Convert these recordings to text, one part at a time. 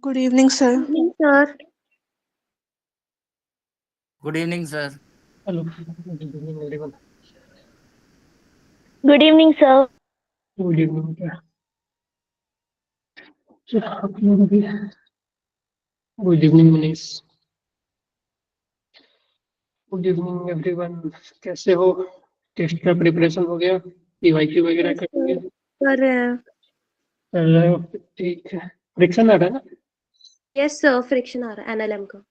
Good evening, sir. Evening, sir. Good evening sir. Hello good evening everyone. Good evening, sir. Good evening क्या क्या आप लोग अभी good evening Manish. Good evening everyone. कैसे हो? Test का प्रिपरेशन हो गया? पीवाईक्यू वगैरह Yes, कर sir. लिए? कर रहे हैं। कर रहे हो? ठीक है। फ्रिक्शन आ रहा है ना? यस सर, फ्रिक्शन आ रहा है एनएलएम का।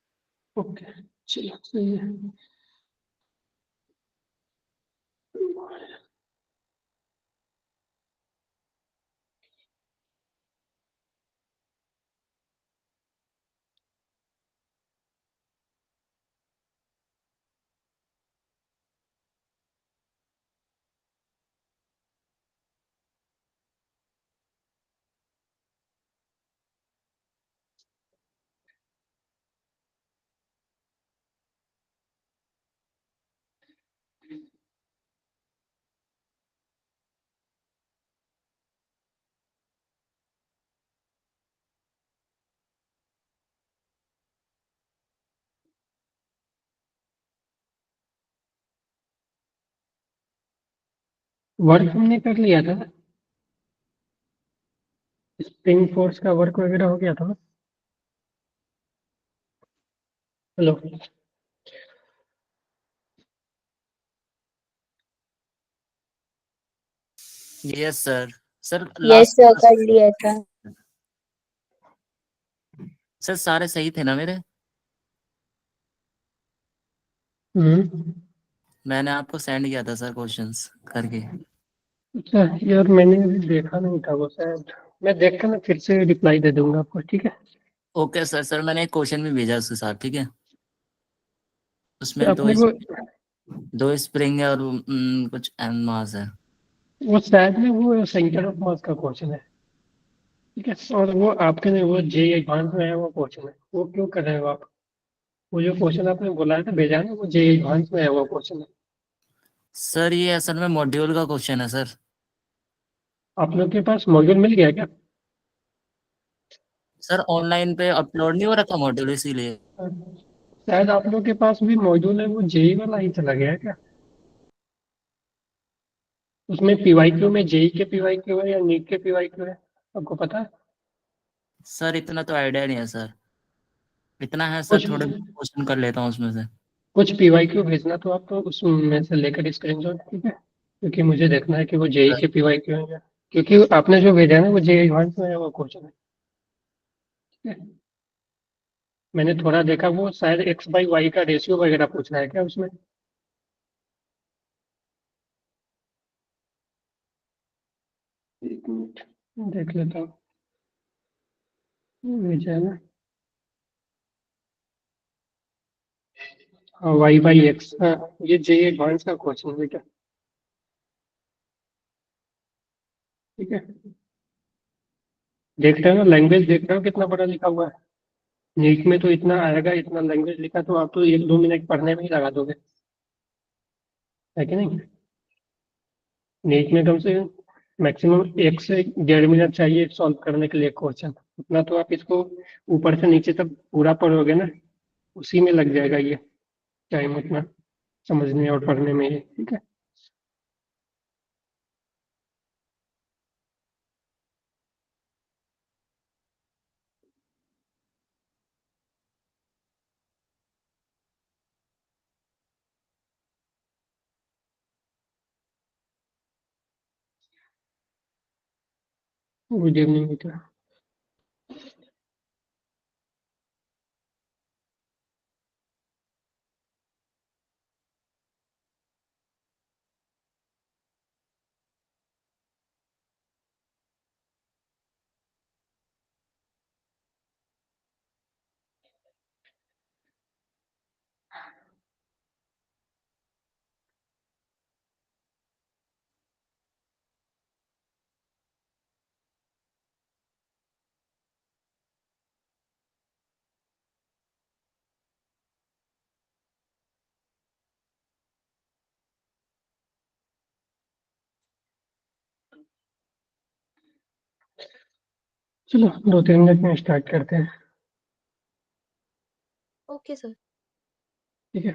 ओके, चलो सही है। वर्क हमने कर लिया था। स्प्रिंग फोर्स का वर्क वगैरह हो गया था ना? Hello. Yes sir. Sir yes last sir, कर लिया था। सर सारे सही थे ना मेरे? हम्म। मैंने आपको सेंड किया था सर क्वेश्चंस करके। अच्छा यार, मैंने अभी देखा नहीं था वो शायद। मैं देख कर ना फिर से रिप्लाई दे दूंगा आपको, ठीक है? Okay sir. सर मैंने एक क्वेश्चन भी भेजा उसके साथ, ठीक है? क्या उसमें आपने वो दो स्प्रिंग है और कुछ एन मास है। वो शायद में वो सेंटर ऑफ मास का क्वेश्चन है, ठीक है? और वो आपके ने वो जे एडवांस में है वो क्वेश्चन है, वो क्यों कर रहे हो आप? वो जो क्वेश्चन आपने बोला है ना, भेजा है ना, वो जे एडवांस में है वो क्वेश्चन है। सर ये असल में मॉड्यूल का क्वेश्चन है सर। आप लोग के पास मॉड्यूल मिल गया क्या? सर ऑनलाइन पे अपलोड नहीं हो रखा मॉड्यूल, इसीलिए। शायद आप लोग के पास भी मॉड्यूल है, वो जेई वाला ही चला गया है क्या? उसमें पीवाईक्यू में जेई के पीवाईक्यू है या नीट के पीवाईक्यू है, आपको पता है? सर इतना तो आइडिया नहीं है सर। इतना है सर, कुछ थोड़े क्वेश्चन कर लेता हूँ उसमें से। कुछ पीवाईक्यू भेजना तो आप तो उसमें से लेकर स्क्रीनशॉट, ठीक है? क्योंकि मुझे देखना है कि वो जेई के पीवाईक्यू है या, क्योंकि आपने जो भेजा है ना वो जेई एडवांस में है वो क्वेश्चन है, ठीक है? मैंने थोड़ा देखा, वो शायद एक्स बाई वाई का रेशियो वगैरह पूछना है क्या उसमें? एक मिनट देख लेता हूँ। भेजा है ना? हाँ, वाई बाई एक्स, हाँ। ये जे एडवांस का क्वेश्चन है बेटा, ठीक है? देख रहे हो ना, लैंग्वेज देख रहे हो कितना बड़ा लिखा हुआ है? नीट में तो इतना आएगा, इतना लैंग्वेज लिखा तो आप तो 1-2 मिनट पढ़ने में ही लगा दोगे, है कि नहीं? नीट में कम से मैक्सिमम 1 से 1.5 मिनट चाहिए सॉल्व करने के लिए क्वेश्चन। उतना तो आप इसको ऊपर से नीचे तक पूरा पढ़ोगे ना, उसी में लग जाएगा ये टाइम उतना, समझने और पढ़ने में ये, ठीक है? गुड इवनिंग बेटा। चलो 2-3 मिनट में स्टार्ट करते हैं। Okay sir. ठीक है।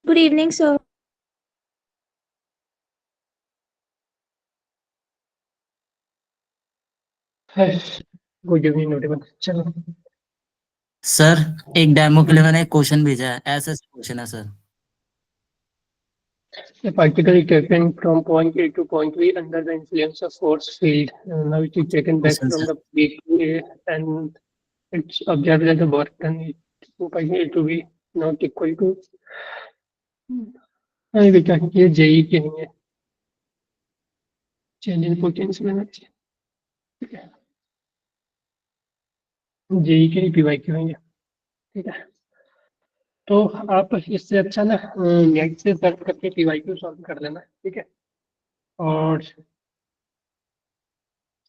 Good evening sir. Good evening notable. चलो सर एक डेमो के लिए मैंने एक क्वेश्चन भेजा है, ऐसा क्वेश्चन है sir. a particle is taken from point A to point B under the influence of force field. Now it is taken back Question, from sir. the B to A and it's observed that the work done is 2 pi A to B not equal to। अरे बेटा ये JEE के नहीं है, change in potential energy. ठीक है, JEE के ही PY के होंगे। ठीक है, तो आप इससे अच्छा ना नेट से सर्च करके पीवाई क्यू सॉल्व कर लेना। ठीक है, और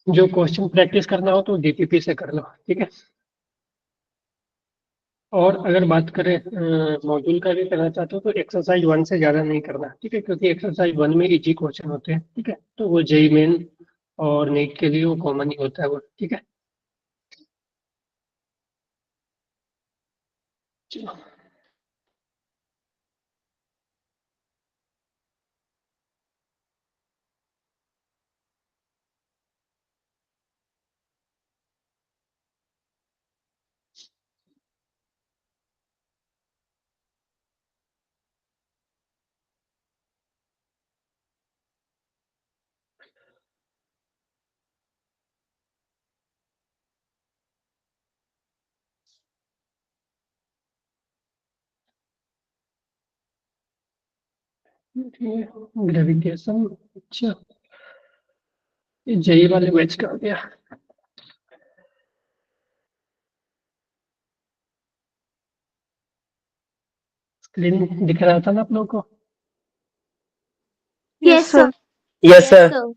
जो क्वेश्चन प्रैक्टिस करना हो तो डीपीपी से कर लो। ठीक है, और अगर बात करें मॉड्यूल का भी करना चाहते हो तो एक्सरसाइज 1 से ज़्यादा नहीं करना। ठीक है, क्योंकि एक्सरसाइज 1 में इजी क्वेश्चन होते हैं। ठीक है, तो वो जेई मेन और नीट के लिए वो कॉमन ही होता है वो। ठीक है, चलो ग्रेविटेशन। अच्छा, ये जेई वाले बैच का हो गया। स्क्रीन दिख रहा था ना आप लोग को? Yes sir. Yes, sir.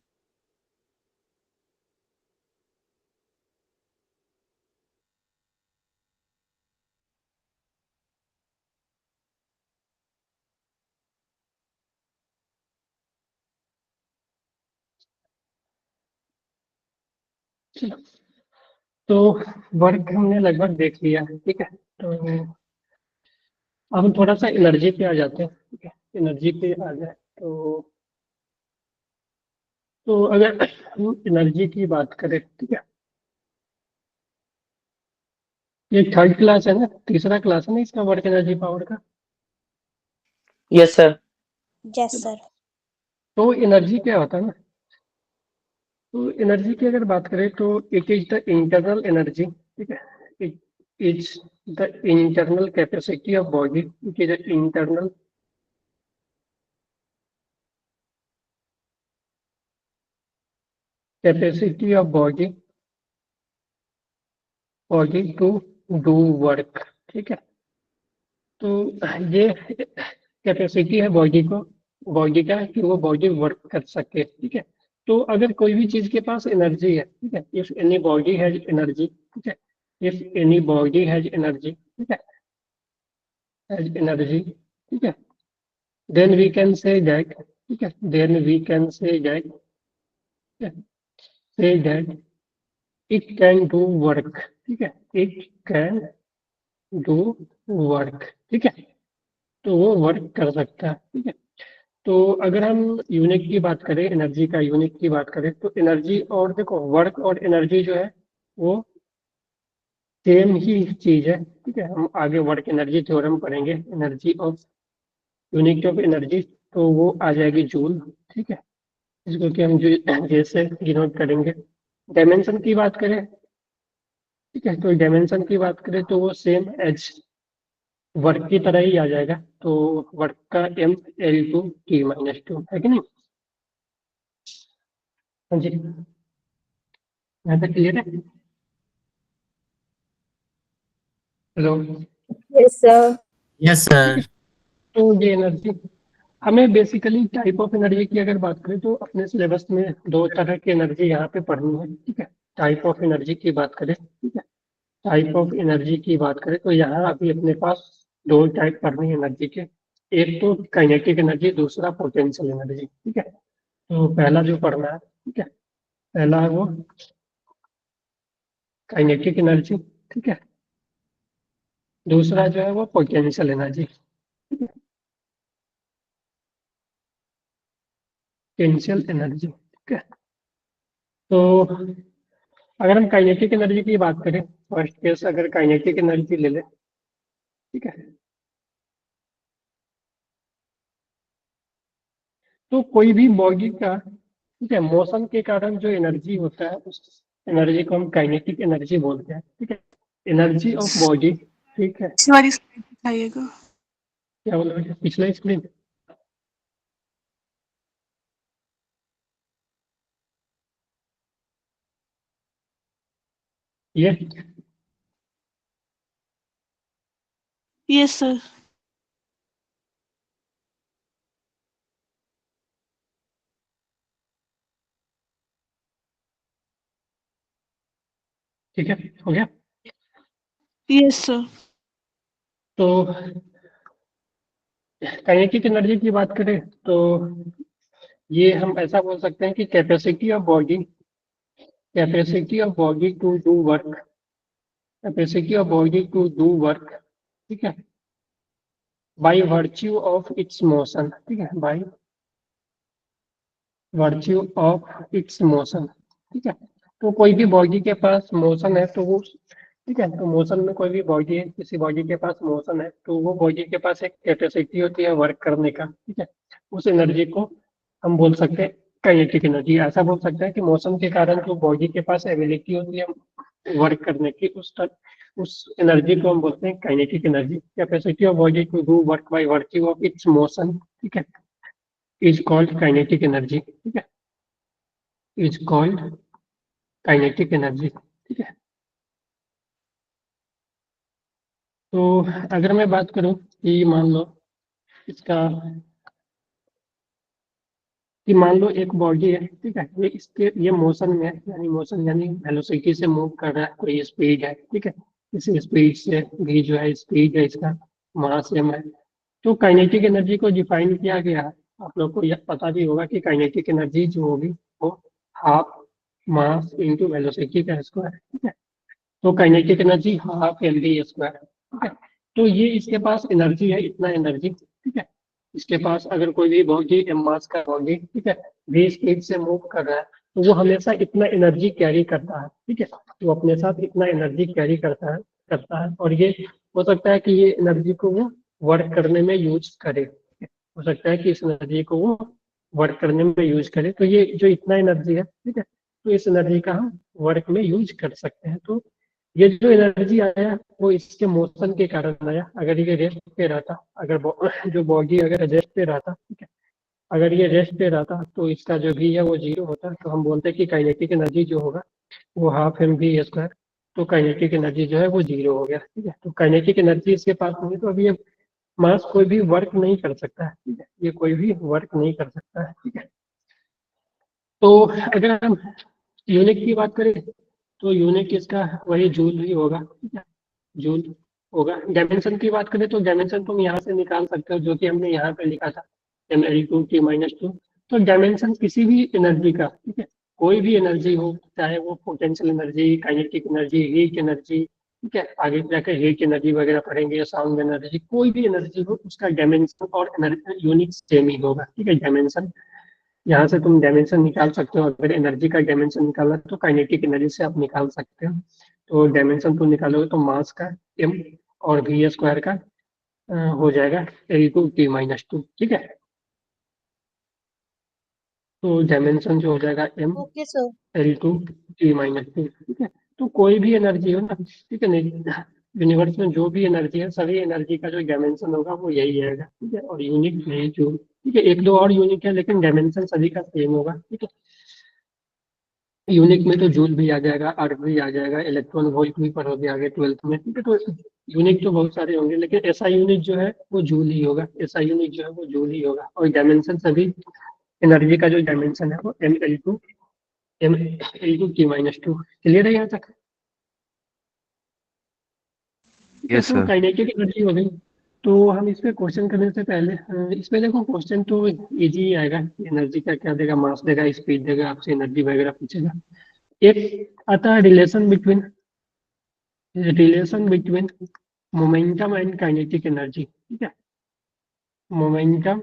चलो, तो वर्क हमने लगभग देख लिया है। ठीक है, तो अब हम थोड़ा सा एनर्जी पे आ जाते हैं। ठीक है, एनर्जी पे आ जाए तो अगर हम एनर्जी की बात करें, ठीक है, ये थर्ड क्लास है ना, तीसरा क्लास है ना इसका वर्क एनर्जी पावर का। Yes, sir. Yes sir. तो एनर्जी क्या होता है ना, तो एनर्जी की अगर बात करें तो it is the internal energy, ठीक है, it is the internal capacity of body, it is the internal capacity of body body to do work, ठीक है। तो ये कैपेसिटी है बॉडी को, बॉडी का, कि वो बॉडी वर्क कर सके, ठीक है। तो अगर कोई भी चीज के पास एनर्जी है, ठीक है, if any body has energy, ठीक है, if any body has energy, ठीक है, हैज एनर्जी, ठीक है, then we can say that, ठीक है, then we can say that, say that it can do work, ठीक है, इट कैन डू वर्क, ठीक है, तो वो वर्क कर सकता है, ठीक है। तो अगर हम यूनिट की बात करें, एनर्जी का यूनिट की बात करें, तो एनर्जी और देखो वर्क और एनर्जी जो है वो सेम ही चीज है, ठीक है। हम आगे वर्क एनर्जी थ्योरम पढ़ेंगे, energy of unit of energy, तो वो आ जाएगी जूल, ठीक है, इसको कि हम जो जैसे डिनोट करेंगे। डायमेंशन की बात करें, ठीक है, तो डायमेंशन की बात करें तो वो सेम एज वर्क की तरह ही आ जाएगा, तो वर्क का m l/2t-2 है कि नहीं। हाँ जी, यहाँ तक क्लियर है। Hello, Yes, sir. Yes sir. तो ये एनर्जी, हमें बेसिकली टाइप ऑफ एनर्जी की अगर बात करें तो अपने सिलेबस में दो तरह की एनर्जी यहाँ पे पढ़नी है, ठीक है। टाइप ऑफ एनर्जी की बात करें, ठीक है, टाइप ऑफ एनर्जी की बात करें तो यहाँ अभी अपने पास दो टाइप पढ़नी है एनर्जी के, एक तो काइनेटिक एनर्जी, दूसरा पोटेंशियल एनर्जी, ठीक है। तो पहला जो पढ़ना है, ठीक है, पहला है वो काइनेटिक एनर्जी, ठीक है, दूसरा जो है वो पोटेंशियल एनर्जी, पोटेंशियल एनर्जी, ठीक है। तो अगर हम काइनेटिक एनर्जी की बात करें, फर्स्ट केस अगर काइनेटिक एनर्जी ले लें, ठीक है, तो कोई भी बॉडी का, ठीक है, मोशन के कारण जो एनर्जी होता है उस एनर्जी को हम काइनेटिक एनर्जी बोलते हैं, ठीक है। एनर्जी ऑफ बॉडी, ठीक है, इस वाली स्लाइड दिखाइएगा। क्या बोल रहे हैं, पिछला एक्सप्लेन, ये यस सर। ठीक है, हो गया। Yes sir. तो काइनेटिक एनर्जी की बात करें तो ये हम ऐसा बोल सकते हैं कि capacity of body to do work, capacity of body to do work, ठीक है, by virtue of its motion, ठीक है, by virtue of its motion, ठीक है। तो कोई भी बॉडी के पास मोशन है तो वो, ठीक है, तो मोशन में कोई भी बॉडी है, किसी बॉडी के पास मोशन है तो वो बॉडी के पास एक कैपेसिटी होती है वर्क करने का, ठीक है। उस एनर्जी को हम बोल सकते हैं काइनेटिक एनर्जी। ऐसा बोल सकते हैं कि मोशन के कारण जो बॉडी के पास एबिलिटी होती है वर्क करने की, उस एनर्जी को हम बोलते हैं kinetic energy. Capacity of body to do work by virtue of its motion, ठीक है, इज कॉल्ड काइनेटिक एनर्जी, ठीक है, इज कॉल्ड काइनेटिक एनर्जी, ठीक है। तो अगर मैं बात करूं कि मान लो इसका, कि मान लो एक बॉडी है, ठीक है, ये मोशन में है, यानी मोशन यानी वेलोसिटी से मूव कर रहा है, कोई स्पीड है, ठीक है, इस स्पीड से भी जो है स्पीड है इसका, मास m है। तो काइनेटिक एनर्जी को डिफाइन किया गया है, आप लोग को यह पता भी होगा कि काइनेटिक एनर्जी जो होगी वो हाफ मास इंटू वेलोसिटी का स्क्वायर, ठीक है। तो काइनेटिक एनर्जी हाफ mv², ठीक है। तो ये इसके पास एनर्जी है, इतना एनर्जी, ठीक है। इसके पास अगर कोई भी बॉडी एम मास का बॉडी, ठीक है, v स्पीड से मूव कर रहा है तो वो हमेशा इतना एनर्जी कैरी करता है, ठीक है, तो अपने साथ इतना एनर्जी कैरी करता है और ये हो सकता है कि ये एनर्जी को वो वर्क करने में यूज करे, ठीक है? हो सकता है कि इस एनर्जी को वो वर्क करने में यूज करें, तो ये जो इतना एनर्जी है, ठीक है, तो इस एनर्जी का हम वर्क में यूज कर सकते हैं। तो ये जो एनर्जी आया वो इसके मोशन के कारण आया। अगर ये रेस्ट पे रहता, अगर जो बॉडी अगर रेस्ट पे रहता, ठीक है, अगर ये रेस्ट पे रहता तो इसका जो भी है वो जीरो होता, तो हम बोलते हैं कि काइनेटिक एनर्जी जो होगा वो हाफ एम वी स्क्वायर। तो काइनेटिक एनर्जी जो है वो जीरो हो गया, ठीक है। तो काइनेटिक एनर्जी इसके पास होगी तो अभी ये मास कोई भी वर्क नहीं कर सकता है, ठीक है, ये कोई भी वर्क नहीं कर सकता है, ठीक है। तो अगर हम यूनिट की बात करें तो यूनिट इसका वही जूल ही होगा, ठीक है, जूल होगा। डायमेंशन की बात करें तो डायमेंशन तुम यहाँ से निकाल सकते हो, जो कि हमने यहाँ पे लिखा था mL2T-2। तो डायमेंशन किसी भी एनर्जी का, ठीक है, कोई भी एनर्जी हो, चाहे वो potential energy, kinetic energy, heat energy, ठीक है, आगे जाकर हीट एनर्जी वगैरह पढ़ेंगे, साउंड एनर्जी, कोई भी एनर्जी हो उसका डायमेंशन और यूनिट सेम ही होगा, ठीक है। डायमेंशन यहाँ से तुम डायमेंशन निकाल सकते हो, अगर एनर्जी का डायमेंशन निकालना है तो काइनेटिक एनर्जी से आप निकाल सकते हो। तो डायमेंशन तुम निकालोगे तो मास का m और v स्क्वायर का हो जाएगा L2T-2, ठीक है। तो डायमेंशन जो हो जाएगा m ओके सर। L2T-2, ठीक है। तो कोई भी एनर्जी हो ना, ठीक है, नहीं, यूनिवर्स में जो भी एनर्जी है सभी एनर्जी का जो डायमेंशन होगा वो यही रहेगा, ठीक है, और यूनिट नहीं जो, ठीक है, एक दो और यूनिट है लेकिन डायमेंशन सभी का सेम होगा, ठीक है। यूनिट में तो जूल भी आ जाएगा, अर्ग भी आ जाएगा, इलेक्ट्रॉन वोल्ट भी पढ़ोगे आगे 12th में, ठीक है। तो यूनिट तो बहुत सारे होंगे लेकिन ऐसा यूनिट जो है वो जूल ही होगा, ऐसा यूनिट जो है वो जूल ही होगा। और डायमेंशन सभी एनर्जी का जो डायमेंशन है वो mL2T-2। क्लियर है यहाँ तक? ठीक है, यस तो सर। काइनेटिक एनर्जी हो गई। तो हम इस पे क्वेश्चन करने से पहले इसमें देखो क्वेश्चन तो इजी ही आएगा। एनर्जी का क्या देगा, मास देगा, स्पीड देगा, आपसे एनर्जी वगैरह पूछेगा। एक आता है relation between momentum and kinetic energy, ठीक है, मोमेंटम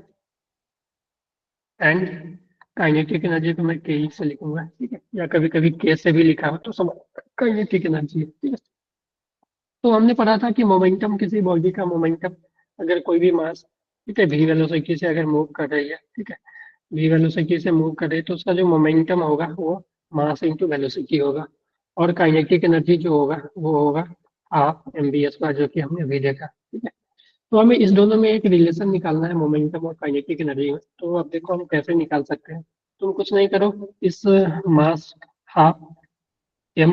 एंड काइनेटिक एनर्जी को मैं के से लिखूंगा, ठीक है, या कभी कभी के से भी लिखा हो तो सब काइनेटिक एनर्जी है, ठीक है। तो हमने पढ़ा था कि मोमेंटम, किसी बॉडी का मोमेंटम, अगर कोई भी मास, ठीक है, वी वेलोसिटी से अगर मूव कर रही है, ठीक है, वी वेलोसिटी से मूव कर रही है तो उसका जो मोमेंटम होगा वो मास इंटू वेलोसिटी होगा। और काइनेटिक एनर्जी जो होगा वो होगा हाफ एम बी एस का, जो कि हमने अभी देखा, ठीक है। तो हमें इस दोनों में एक रिलेशन निकालना है, मोमेंटम और काइनेटिक एनर्जी में। तो अब देखो हम कैसे निकाल सकते हैं। तुम कुछ नहीं करो, इस मास हाफ एम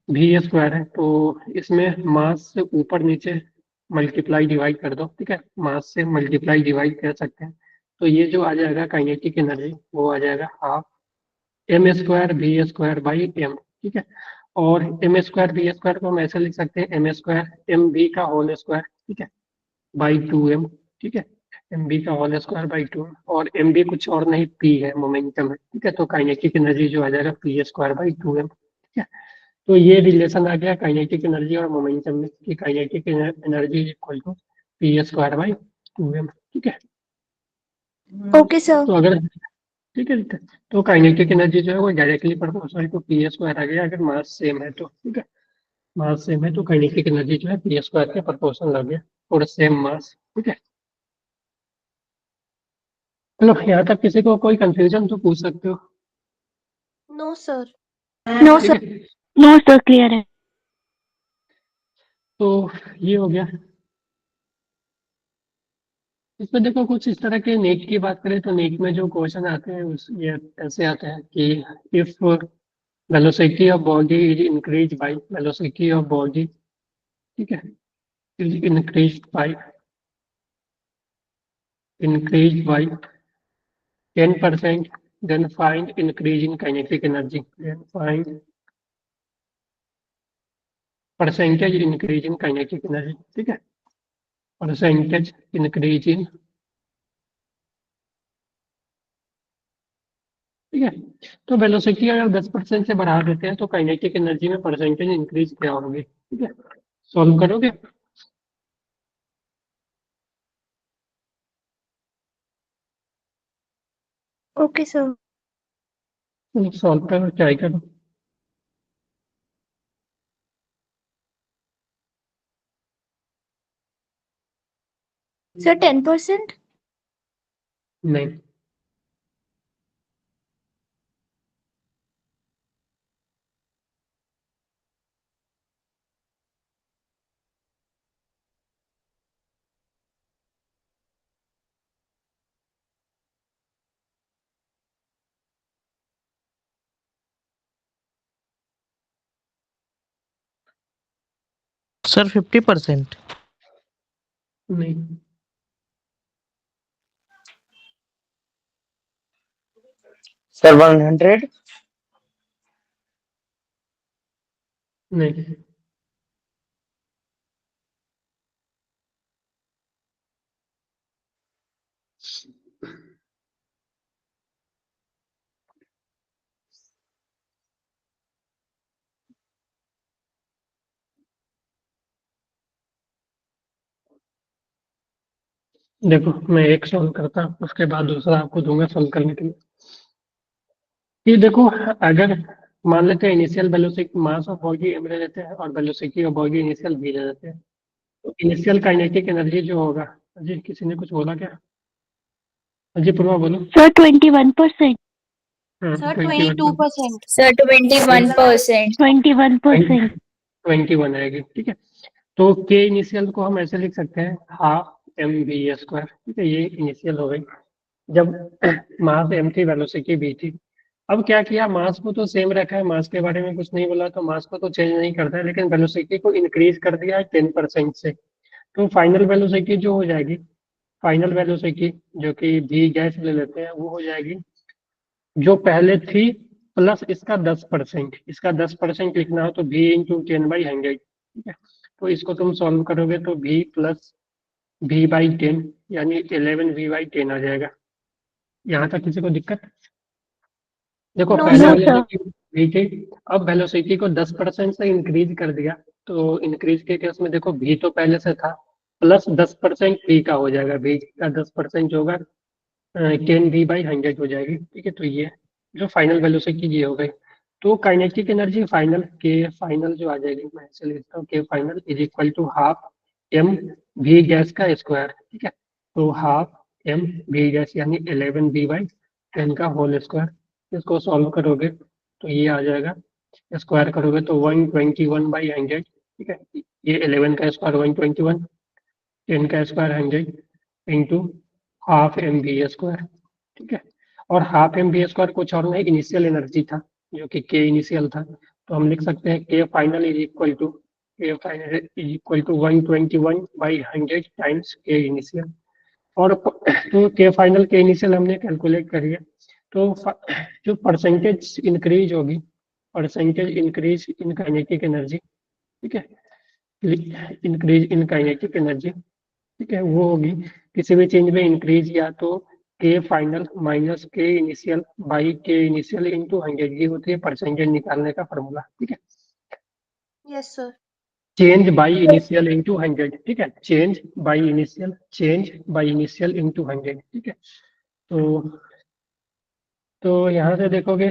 भी स्क्वायर है तो इसमें मास से ऊपर नीचे मल्टीप्लाई डिवाइड कर दो, ठीक है, मास से मल्टीप्लाई डिवाइड कर सकते हैं। तो ये जो आ जाएगा काइनेटिक एनर्जी वो आ जाएगा half M square V square by M, ठीक है। और एम स्क्वायर बी स्क्वायर को हम ऐसे लिख सकते हैं एम स्क्वायर एम बी का होल स्क्वायर, ठीक है, बाई 2m, ठीक है, एम बी का होल स्क्वायर बाई 2। और एम बी कुछ और नहीं, पी है, मोमेंटम है, ठीक है। तो काइनेटिक एनर्जी जो आ जाएगा पी स्क्वायर बाई 2m, ठीक है। तो ये रिलेशन आ गया काइनेटिक एनर्जी और मोमेंटम में कि kinetic energy is equal to P square by 2m, ठीक है। Okay sir. तो अगर, ठीक है, तो काइनेटिक एनर्जी जो है वो directly proportional to P square आ गया, अगर मास सेम है तो, ठीक है, मास सेम है तो काइनेटिक एनर्जी जो है पी स्क्वायर के प्रोपोर्शनल आ गया और सेम मास, ठीक है। चलो यहाँ तक किसी को कोई कंफ्यूजन तो पूछ सकते हो, नो सर। नो ठीक सर, है। नो सर, क्लियर है। तो ये हो गया। इसमें देखो कुछ इस तरह के नीट की बात करें तो नीट में जो क्वेश्चन आते हैं उस ये ऐसे आते हैं कि if velocity of body is increase by velocity of body, ठीक है, is increase by 10%, then find increase in kinetic energy, then find percentage increase in kinetic energy, ठीक है, परसेंटेज इंक्रीज इन, ठीक है। तो वेलोसिटी अगर 10% से बढ़ा देते हैं तो काइनेटिक एनर्जी में परसेंटेज इंक्रीज क्या होगी, ठीक है, सॉल्व करोगे? Okay sir. सॉल्व करो, ट्राई करो। सर 10%। नहीं, सर 50%। नहीं, सर 100। नहीं, देखो मैं एक सॉल्व करता हूँ, उसके बाद दूसरा आपको दूंगा सॉल्व करने के लिए। ये देखो, अगर मान लेते हैं initial velocity mass of body M ले लेते हैं और वेलोसिटी ऑफ बॉडी इनिशियल भी ले लेते हैं, तो इनिशियल काइनेटिक एनर्जी जो होगा, जी किसी ने कुछ बोला क्या? जी पूर्वा बोलो। Sir, 21%. सर 22%. सर 21%। 21%. 21 आएगी, ठीक है। तो के इनिशियल को हम ऐसे लिख सकते हैं हाफ एम वी स्क्वायर, ठीक है। ये इनिशियल हो गई जब मास एम थी, वेलोसिटी भी थी। अब क्या किया, मास को तो सेम रखा है, मास के बारे में कुछ नहीं बोला, तो मास को तो चेंज नहीं करता है, लेकिन वेलोसिटी को इंक्रीज कर दिया है 10% से। तो फाइनल वेलोसिटी जो हो जाएगी, फाइनल वेलोसिटी जो कि वी गैस ले लेते हैं, वो हो जाएगी जो पहले थी प्लस इसका 10%। इसका 10% लिखना हो तो v इंटू 10/100, ठीक है। तो इसको तुम सॉल्व करोगे तो v प्लस v/10 यानी 11v/10 आ जाएगा। यहाँ तक किसी को दिक्कत? देखो No, पहले sir. वाले v थी, अब वेलोसिटी को 10% से इंक्रीज कर दिया, तो इंक्रीज के केस में देखो v तो पहले से था, प्लस 10% v का हो जाएगा, v का 10% होगा 10v/100 हो जाएगी, ठीक है। तो ये जो फाइनल वेलोसिटी ये हो गई। तो kinetic energy final K final जो आ जाएगी, मैं ऐसे लिखता हूँ K final is equal to half M V गैस का स्क्वायर, ठीक है। तो हाफ एम वी गैस यानी 11v/10 का होल स्क्वायर। इसको सॉल्व करोगे तो ये आ जाएगा, स्क्वायर करोगे तो 121/100, ठीक है। ये 11 का स्क्वायर 121, 10 का square 100 into half M V square, ठीक है। और हाफ एम वी स्क्वायर कुछ और नहीं, इनिशियल एनर्जी था जो कि के इनिशियल था। तो हम लिख सकते हैं K final is equal to 121/100 times K initial. और तो के फाइनल के इनिशियल हमने कैलकुलेट करी है, तो जो परसेंटेज इंक्रीज होगी, percentage increase in kinetic energy, ठीक है, इंक्रीज इन काइनेटिक एनर्जी, ठीक है, वो होगी किसी भी चेंज में इंक्रीज या तो के फाइनल माइनस के इनिशियल बाई के इनिशियल इंटू 100, ये होती है परसेंटेज निकालने का फॉर्मूला, ठीक है। Yes, sir. Change by initial into 100, ठीक है, चेंज बाई इनिशियल इंटू 100, ठीक है। तो यहाँ से देखोगे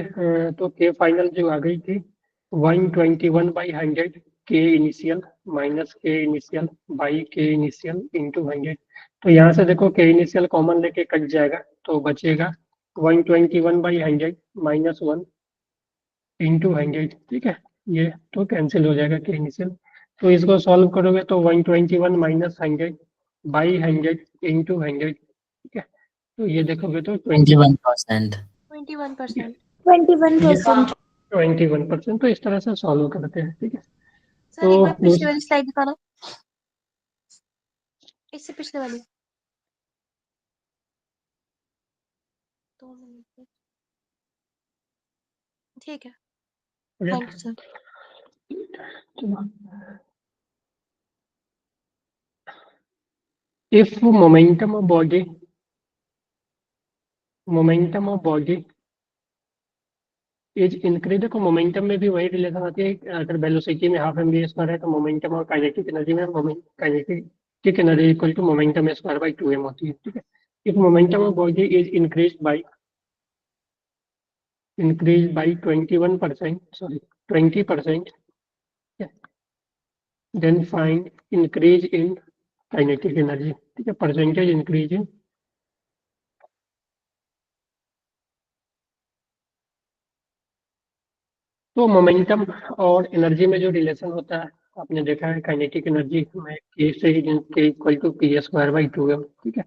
तो के फाइनल जो आ गई थी 121/100 के इनिशियल माइनस के इनिशियल बाई के इनिशियल इंटू 100। तो यहाँ से देखो के इनिशियल कॉमन लेके कट जाएगा, तो बचेगा 121/100 माइनस 1 इंटू 100, ठीक है। ये तो कैंसिल हो जाएगा के इनिशियल। तो इसको सॉल्व करोगे तो 121 माइनस 100/100 इंटू 100, ठीक है। तो ये देखोगे तो 21%। 21%. 21%। 21%। तो इस तरह से सॉल्व करते हैं, ठीक है। सर तो एक बार पिछले वाली स्लाइड दिखाना, इससे पिछले वाली। 2 मिनट, ठीक है। Thank you sir. If momentum of body is increase, देखो मोमेंटम में भी वही रिलेशन आती है, अगर वेलोसिटी में हाफ एम वी स्क्वायर है तो मोमेंटम और काइनेटिक एनर्जी में kinetic energy equal to momentum square by 2m होती है, ठीक है। If momentum of body is increase by 21%, sorry 20%, then find increase in kinetic energy, ठीक है, परसेंटेज इंक्रीज इन। तो मोमेंटम और एनर्जी में जो रिलेशन होता है आपने देखा है, काइनेटिक एनर्जी में के से ही K equal to P square by 2m, ठीक है।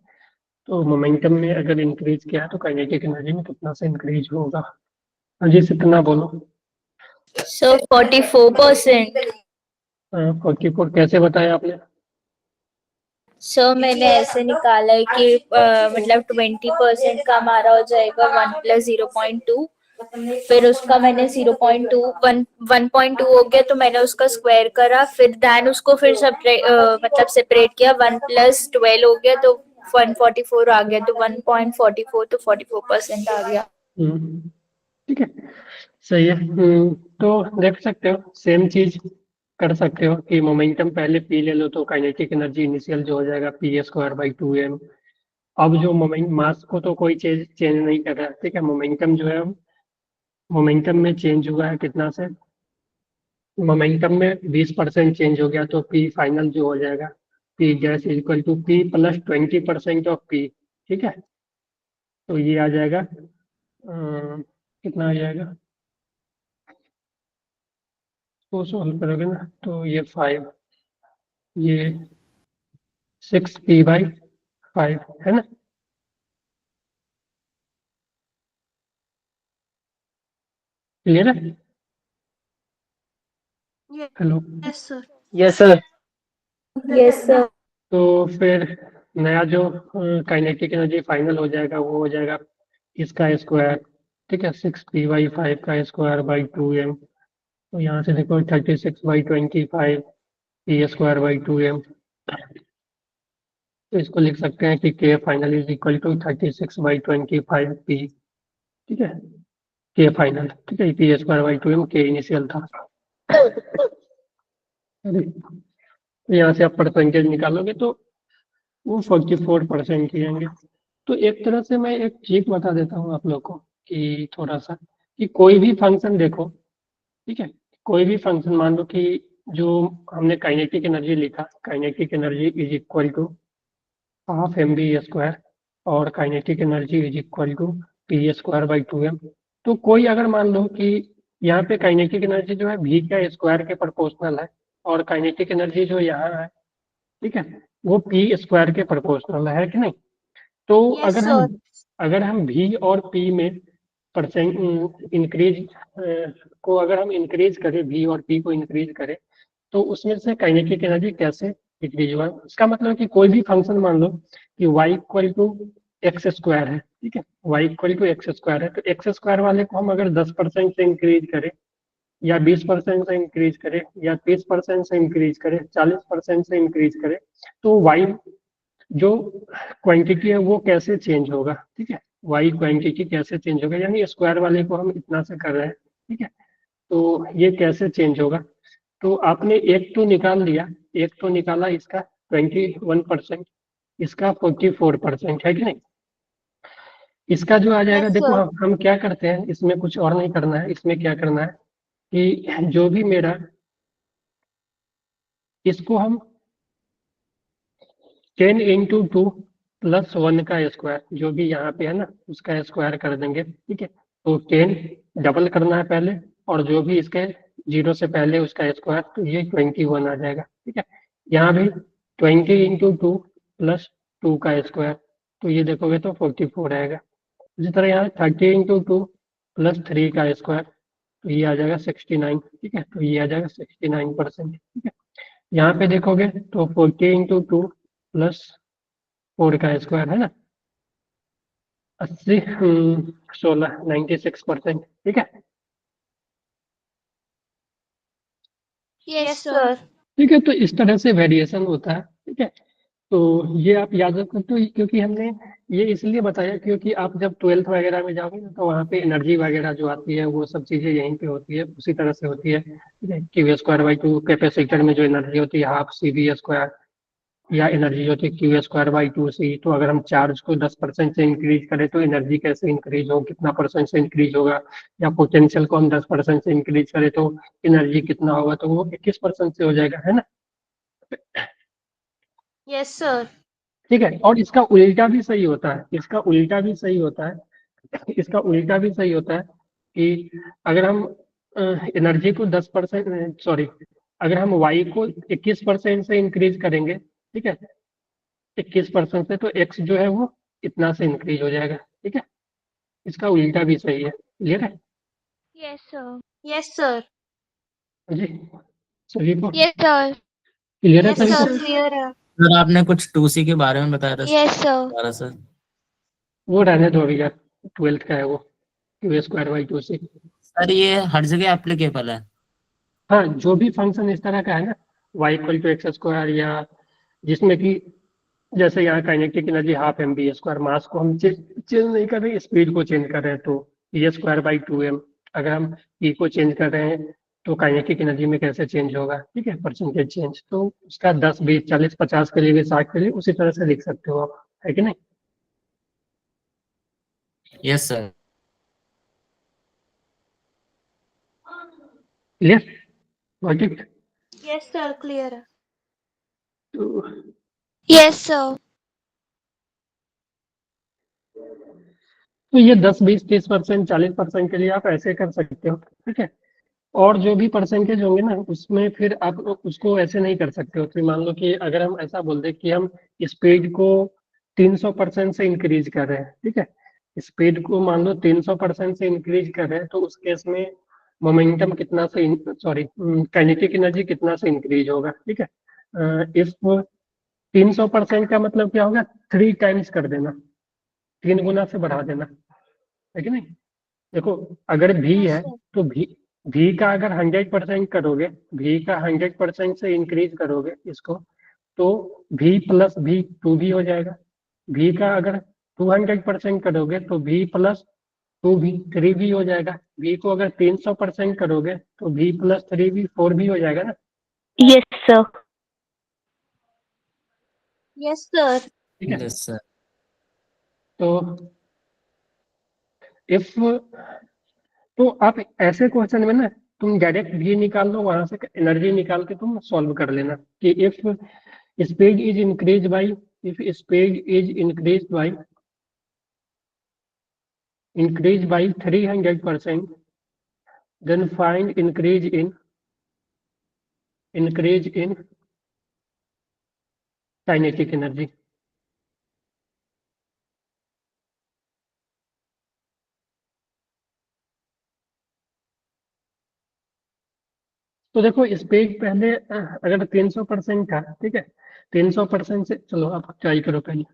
तो मोमेंटम में अगर इंक्रीज किया है तो काइनेटिक एनर्जी में कितना से इंक्रीज होगा? हाँ जी, कितना बोलो। सर 44%। 44 कैसे बताया आपने? सो मैंने ऐसे निकाला है कि मतलब 20% का हमारा हो जाएगा 1 + 0.2, फिर उसका मैंने 0.2 1.2 हो गया तो मैंने उसका स्क्वायर करा, फिर देन उसको फिर मतलब सेपरेट किया, 1 + 12 हो गया तो 144 आ गया, तो 1.44 तो 44% आ गया। ठीक है, सही है। तो देख सकते हो सेम चीज कर सकते हो कि मोमेंटम पहले पी ले लो तो काइनेटिक एनर्जी इनिशियल जो हो जाएगा p²/2m। अब जो मोमेंट मास को तो कोई चेंज नहीं कर रहा है, ठीक है। मोमेंटम जो है मोमेंटम में चेंज हुआ है कितना से, मोमेंटम में 20% चेंज हो गया तो पी फाइनल जो हो जाएगा पी गैस equal to P plus 20% of P. ठीक है, तो ये आ जाएगा कितना आ जाएगा, तो सॉल्व करोगे ना तो ये 5, ये 6p/5 है ना। क्लियर है? Hello, yes sir. Yes sir. Yes sir. तो फिर नया जो काइनेटिक एनर्जी फाइनल हो जाएगा वो हो जाएगा इसका स्क्वायर, ठीक है, 6p/5 का स्क्वायर/2m। तो यहाँ से देखो 36/25 p²/2m। तो इसको लिख सकते हैं कि k final is equal to 36/25 p। ठीक है, k फाइनल, ठीक है, p²/2m k इनिशियल था। अरे, तो यहाँ से आप परसेंटेज निकालोगे तो वो 44% ही आएंगे। तो एक तरह से मैं एक ट्रिक बता देता हूँ आप लोग को कि थोड़ा सा, कि कोई भी फंक्शन देखो, ठीक है, कोई भी फंक्शन मान लो कि जो हमने काइनेटिक एनर्जी लिखा, kinetic energy is equal to half mv² और kinetic energy is equal to p²/2m। तो कोई अगर मान लो कि यहाँ पे काइनेटिक एनर्जी जो है v के स्क्वायर के प्रोपोर्शनल है और काइनेटिक एनर्जी जो यहाँ है, ठीक है, वो p² के प्रोपोर्शनल है कि नहीं। तो यस सर। अगर हम v और p में परसेंट इंक्रीज को अगर हम इंक्रीज करें, v और p को इंक्रीज करें, तो उसमें से काइनेटिक एनर्जी कैसे डिक्रीज हुआ। इसका मतलब कि कोई भी फंक्शन मान लो कि y इक्वल टू x² है, ठीक है, y इक्वल टू x² है, तो x² वाले को हम अगर 10% से इंक्रीज करें या 20% से इंक्रीज करें या 30% से इंक्रीज करें, 40% से इंक्रीज करें, तो y जो क्वांटिटी है वो कैसे चेंज होगा, ठीक है, y क्वांटिटी कैसे चेंज होगा, यानी स्क्वायर वाले को हम इतना से कर रहे हैं, ठीक है, तो ये कैसे चेंज होगा। तो आपने एक तो निकाल लिया, एक तो निकाला इसका 21%, इसका 44% है कि नहीं। इसका जो आ जाएगा, यस देखो सर। हम क्या करते हैं, इसमें कुछ और नहीं करना है, इसमें क्या करना है कि जो भी मेरा, इसको हम 10 × 2 + 1 का स्क्वायर जो भी यहाँ पे है ना उसका स्क्वायर कर देंगे, ठीक है। तो 10 डबल करना है पहले और जो भी इसके 0 से पहले उसका स्क्वायर, तो ये 21 आ जाएगा, ठीक है। यहाँ भी 20 × 2 + 2 का स्क्वायर, तो ये देखोगे तो 44 आएगा। इसी तरह यहाँ 30 × 2 + 3 का स्क्वायर, तो ये आ जाएगा 69, ठीक है, तो ये आ जाएगा 69%, ठीक है। यहाँ पे देखोगे तो 40 × 2 + 4 का स्क्वायर है ना, 80 16 96%, ठीक है। Yes sir. ठीक है, तो इस तरह से वेरिएशन होता है, ठीक है। तो ये आप याद रखो, तो क्योंकि हमने ये इसलिए बताया क्योंकि आप जब 12th वगैरह में जाओगे ना तो वहाँ पे एनर्जी वगैरह जो आती है वो सब चीजें यहीं पे होती है, उसी तरह से होती है, ठीक है। Q²/2 कैपेसिटर में जो एनर्जी होती है हाफ CV², या एनर्जी जो होती है Q²/2c। तो अगर हम चार्ज को 10% से इंक्रीज करें तो एनर्जी कैसे इंक्रीज हो, कितना परसेंट से इंक्रीज होगा, या पोटेंशियल को हम 10% से इंक्रीज करें तो एनर्जी कितना होगा, तो वो 21% से हो जाएगा, है ना। Yes sir. ठीक है, और इसका उल्टा भी सही होता है, इसका उल्टा भी सही होता है, इसका उल्टा भी सही होता है कि अगर हम एनर्जी को 10%, सॉरी, अगर हम वाई को 21% से इंक्रीज करेंगे, ठीक है, 21% से, तो एक्स जो है वो इतना से इंक्रीज हो जाएगा, ठीक है। इसका उल्टा भी सही है, क्लियर है यस सर। Yes sir. जी। सभी को Yes, sir. क्लियर है Yes, सभी sir. को? Clear है. सर आपने कुछ 2C के बारे में बताया था Yes, sir. दोबारा सर। वो रहने दो अभी यार, 12th का है वो, Q square by 2c। Sir ये हर जगह एप्लीकेबल है। हाँ, जो भी फंक्शन इस तरह का है ना, y equal to X square, या जिसमें कि जैसे यहाँ kinetic energy half M B square, mass को हम चेंज नहीं कर रहे, स्पीड को चेंज कर रहे हैं, तो e स्क्वायर बाई 2m। अगर हम e को चेंज कर रहे हैं तो काइनेटिक एनर्जी में कैसे चेंज होगा, ठीक है, परसेंटेज चेंज, तो उसका 10 20 40 50 के लिए भी 60 के लिए उसी तरह से लिख सकते हो आप, है कि नहीं? Yes sir. Clear? Got it? Yes, sir. Clear है. तो Yes, sir. तो ये 10 20 30% 40% के लिए आप ऐसे कर सकते हो, ठीक है। और जो भी परसेंटेज होंगे ना, उसमें फिर आप उसको ऐसे नहीं कर सकते हो। फिर मान लो कि अगर हम ऐसा बोल दें कि हम स्पीड को 300% से इंक्रीज कर रहे हैं, ठीक है, स्पीड को मान लो 300% से इंक्रीज कर रहे हैं, तो उस केस में मोमेंटम कितना से, सॉरी, काइनेटिक एनर्जी कितना से इंक्रीज होगा, ठीक है। इफ 300% का मतलब क्या होगा, 3 टाइम्स कर देना, 3 गुना से बढ़ा देना, है कि नहीं? देखो, अगर भी Yes, है sir. तो भी का अगर 100% करोगे, भी का 100% से इंक्रीज करोगे इसको, तो भी प्लस भी 2 भी हो जाएगा। भी का अगर 200% करोगे तो भी प्लस 2 भी 3 भी हो जाएगा। भी को अगर 300% करोगे तो भी प्लस 3 भी 4 भी हो जाएगा ना। Yes, sir. Yes, sir. ठीक है, यस सर। तो इफ, तो आप ऐसे क्वेश्चन में ना, तुम डायरेक्ट भी निकाल लो, वहां से एनर्जी निकाल के तुम सॉल्व कर लेना कि if speed is increase by, if speed is increase by 300%, then find increase in kinetic energy. तो देखो, स्पीड पहले अगर 300% था, ठीक है, 300% से, चलो आप ट्राई करो पहले।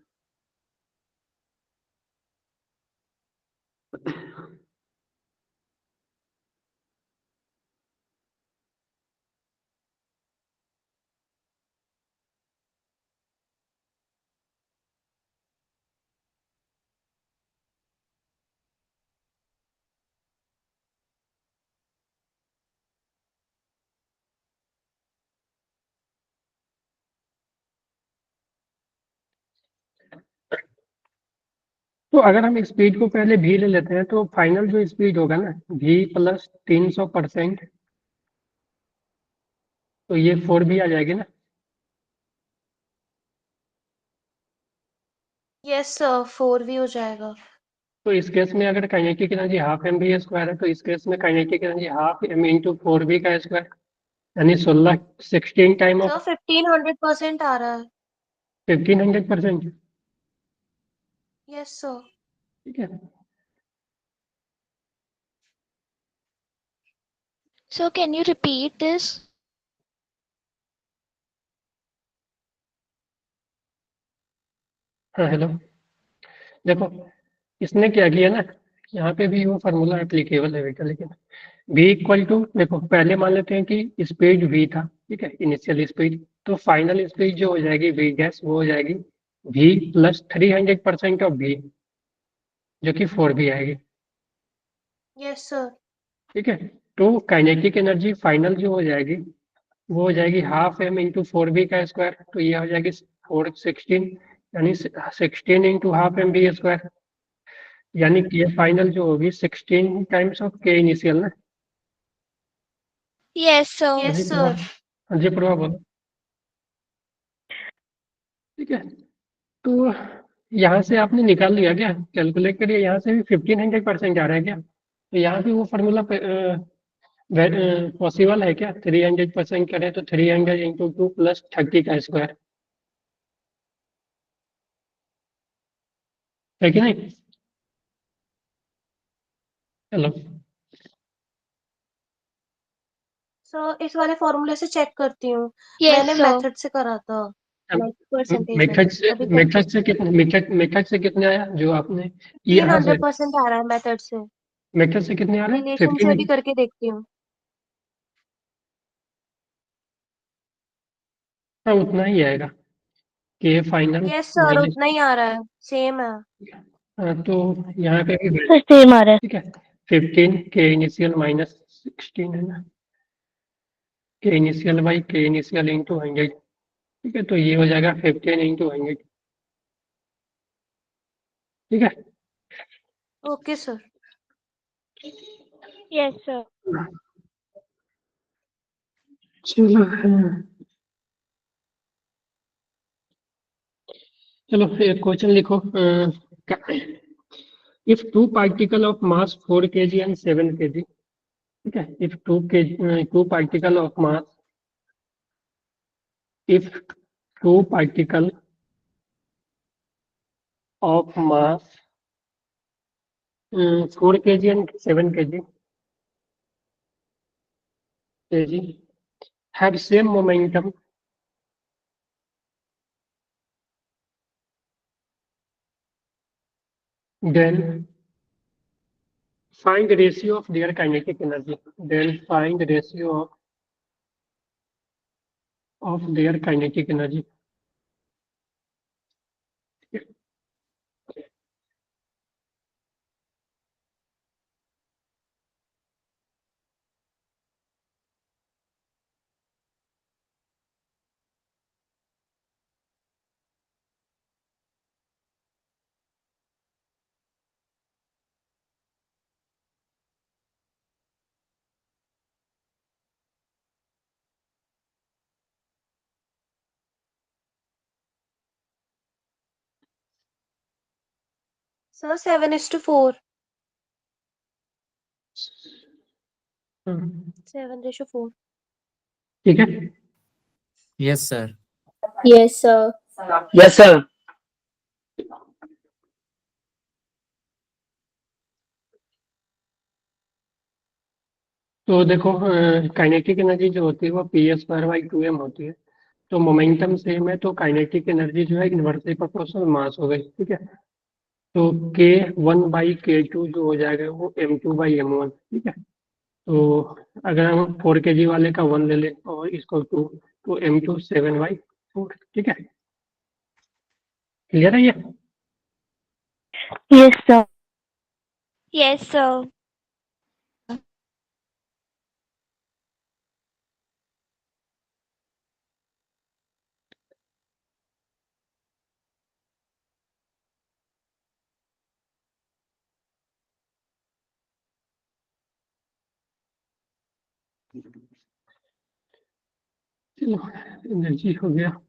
तो अगर हम स्पीड को पहले भी ले लेते हैं, तो फाइनल जो स्पीड होगा ना, भी प्लस 300%, तो ये 4 भी आ जाएगी ना। Yes, sir. 4 भी हो जाएगा. तो इस केस में अगर kinetic energy half M B square है, तो इस केस में kinetic energy half M into 4 भी का स्क्वायर, यानी 16 टाइम Sir, ऑफ 1500% आ रहा है. 1500%, Yes, sir. ठीक है। So, can you repeat this? हाँ, हेलो, देखो, इसने क्या किया ना, यहाँ पे भी वो फार्मूला एप्लीकेबल है बेटा, लेकिन v इक्वल टू, देखो पहले मान लेते हैं कि स्पीड v था, ठीक है, इनिशियल स्पीड, तो फाइनल स्पीड जो हो जाएगी v गैस, वो हो जाएगी v प्लस 300% ऑफ v, जो कि 4 भी आएगी, Yes, sir. ठीक है। तो काइनेटिक एनर्जी फाइनल जो हो जाएगी, वो हो जाएगी हाफ एम इंटू 4 भी का स्क्वायर, तो ये हो जाएगी 416, यानी 16 into half M B square, यानी कि ये फाइनल जो होगी 16 टाइम्स ऑफ के इनिशियल ना। Yes, sir. हाँ Yes, जी, sir. हाँ जी, प्रभा बोलो। ठीक है, तो यहाँ से आपने निकाल लिया क्या, कैलकुलेट करिए, यहाँ से भी 1500% आ रहा है क्या, तो यहाँ भी वो फार्मूला पॉसिबल है क्या, 300% करें तो 300 इंटू 2 प्लस 30 का स्क्वायर, है कि नहीं? हेलो, सर इस वाले फॉर्मूले से चेक करती हूँ। Yes, मैंने sir. मेथड से करा था, लाइक परसेंटेज मेथड से अभी मेथड से कितने आया जो आपने यहाँ से 300% आ रहा है मेथड से। मेथड से कितने आ रहे हैं रिलेशन से 15 अभी करके देखती हूँ। हाँ उतना ही आएगा के फाइनल यस सर, माइनस उतना ही आ रहा है, सेम है। तो यहाँ पे भी सर सेम आ रहा है। ठीक है 15 के इनिशियल माइनस 16 है ना के इनिशियल बाई के इनिशियल इंटू 100 ठीक है तो ये हो जाएगा 15 इंटू 100 ठीक है ओके सर। Yes, sir. चलो चलो एक क्वेश्चन लिखो if two particle of mass 4 kg and 7 kg ठीक है if two particle of mass if two particle of mass 4 kg and 7 kg have same momentum then find the ratio of their kinetic energy then find the ratio of their kinetic energy sir 7:4, हम्म, 7:4। ठीक है yes sir. Yes, sir. Yes, sir. तो देखो kinetic energy जो होती है वो P S square by 2m होती है तो मोमेंटम सेम है तो काइनेटिक एनर्जी जो है इन्वर्सली प्रोपोर्शनल मास हो गई ठीक है तो के 1/k2 जो हो जाएगा वो m2/m1 ठीक है तो अगर हम 4 kg वाले का 1 ले लें और इसको 2 तो m2 7/4 ठीक है क्लियर है ये यस सर। Yes, sir. चलो एनर्जी हो गया अच्छा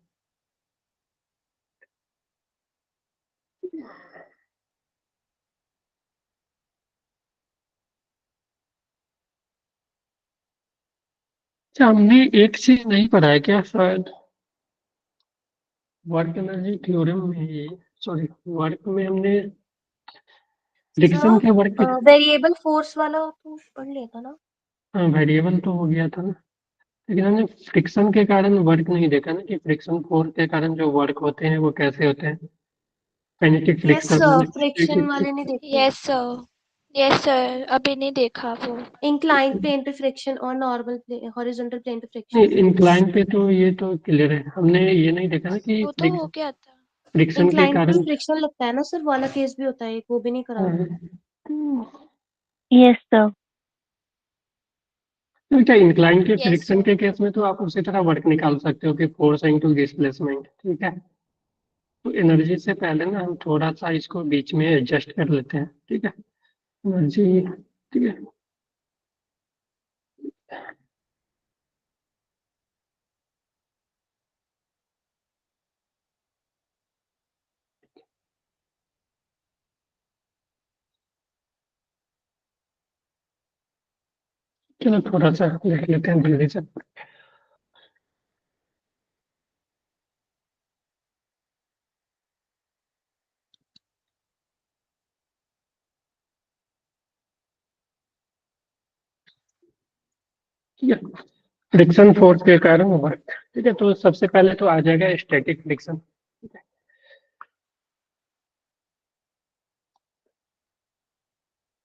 हमने एक चीज नहीं पढ़ा है क्या शायद वर्क एनर्जी थ्योरम में सॉरी वर्क में हमने फ्रिक्शन के वर्क सर वेरिएबल फोर्स वाला तो पढ़ लिया था ना। वेरिएबल तो हो गया था ना लेकिन हमने फ्रिक्शन के कारण वर्क नहीं देखा ना कि फ्रिक्शन फोर्स के कारण जो वर्क होते हैं वो कैसे होते हैं kinetic yes friction sir, friction वाले नहीं देखते। Yes, sir. Yes, sir. अभी नहीं देखा वो. इंक्लाइंड प्लेन पे फ्रिक्शन और नॉर्मल प्लेन, हॉरिजॉन्टल प्लेन पे फ्रिक्शन। इंक्लाइन पे तो ये तो क्लियर है हमने ये नहीं देखा ना कि वो तो हो गया था. फ्रिक्शन के इंक्लाइंड पे कारण फ्रिक्शन लगता है ना सर, वाला केस भी होता है एक, वो भी नहीं करा। Yes sir. तो क्या इंक्लाइन के Yes, फ्रिक्शन sir. के केस में तो आप उसी तरह वर्क निकाल सकते हो कि फोर्स इनटू डिस्प्लेसमेंट ठीक है तो एनर्जी से पहले ना हम थोड़ा सा इसको बीच में एडजस्ट कर लेते हैं ठीक है एनर्जी ठीक है चलो थोड़ा सा देख लेते हैं जल्दी से ठीक है फ्रिक्शन फोर्स के कारण वर्क। ठीक है, तो सबसे पहले तो आ जाएगा स्टैटिक फ्रिक्शन। ठीक है,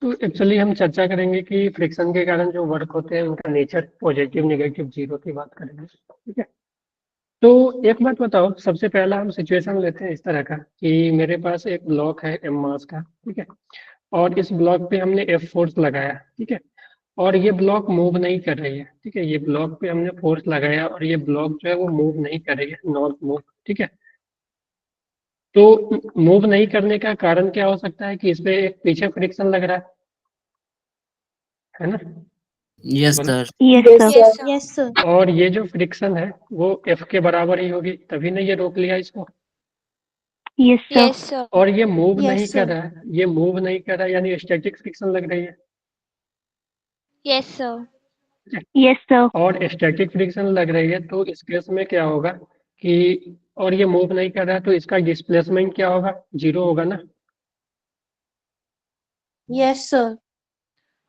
तो एक्चुअली हम चर्चा करेंगे कि फ्रिक्शन के कारण जो वर्क होते हैं उनका नेचर पॉजिटिव, नेगेटिव, जीरो की बात करेंगे। ठीक है, तो एक बात बताओ, सबसे पहला हम सिचुएशन लेते हैं इस तरह का कि मेरे पास एक ब्लॉक है एम मास का। ठीक है, और इस ब्लॉक पे हमने एफ फोर्स लगाया। ठीक है, और ये ब्लॉक मूव नहीं कर रही है। ठीक है, ये ब्लॉक पे हमने फोर्स लगाया और ये ब्लॉक जो है वो मूव नहीं कर रही है, नॉट मूव। ठीक है, तो मूव नहीं करने का कारण क्या हो सकता है कि इस पे एक पीछे फ्रिक्शन लग रहा है ना? यस बोलो। Sir. Yes Yes, sir. sir. Yes, sir. और ये जो फ्रिक्शन है वो एफ के बराबर ही होगी, तभी ने ये रोक लिया इसको। Yes sir. Yes, sir. और ये मूव Yes, नहीं कर sir. रहा है, ये मूव नहीं कर रहा है, यानी स्टैटिक फ्रिक्शन लग रही है। Yes, sir. Yes sir. और स्टैटिक फ्रिक्शन लग रही है तो इस केस में क्या होगा कि, और ये मूव नहीं कर रहा है तो इसका डिस्प्लेसमेंट क्या होगा, जीरो होगा ना? Yes, sir.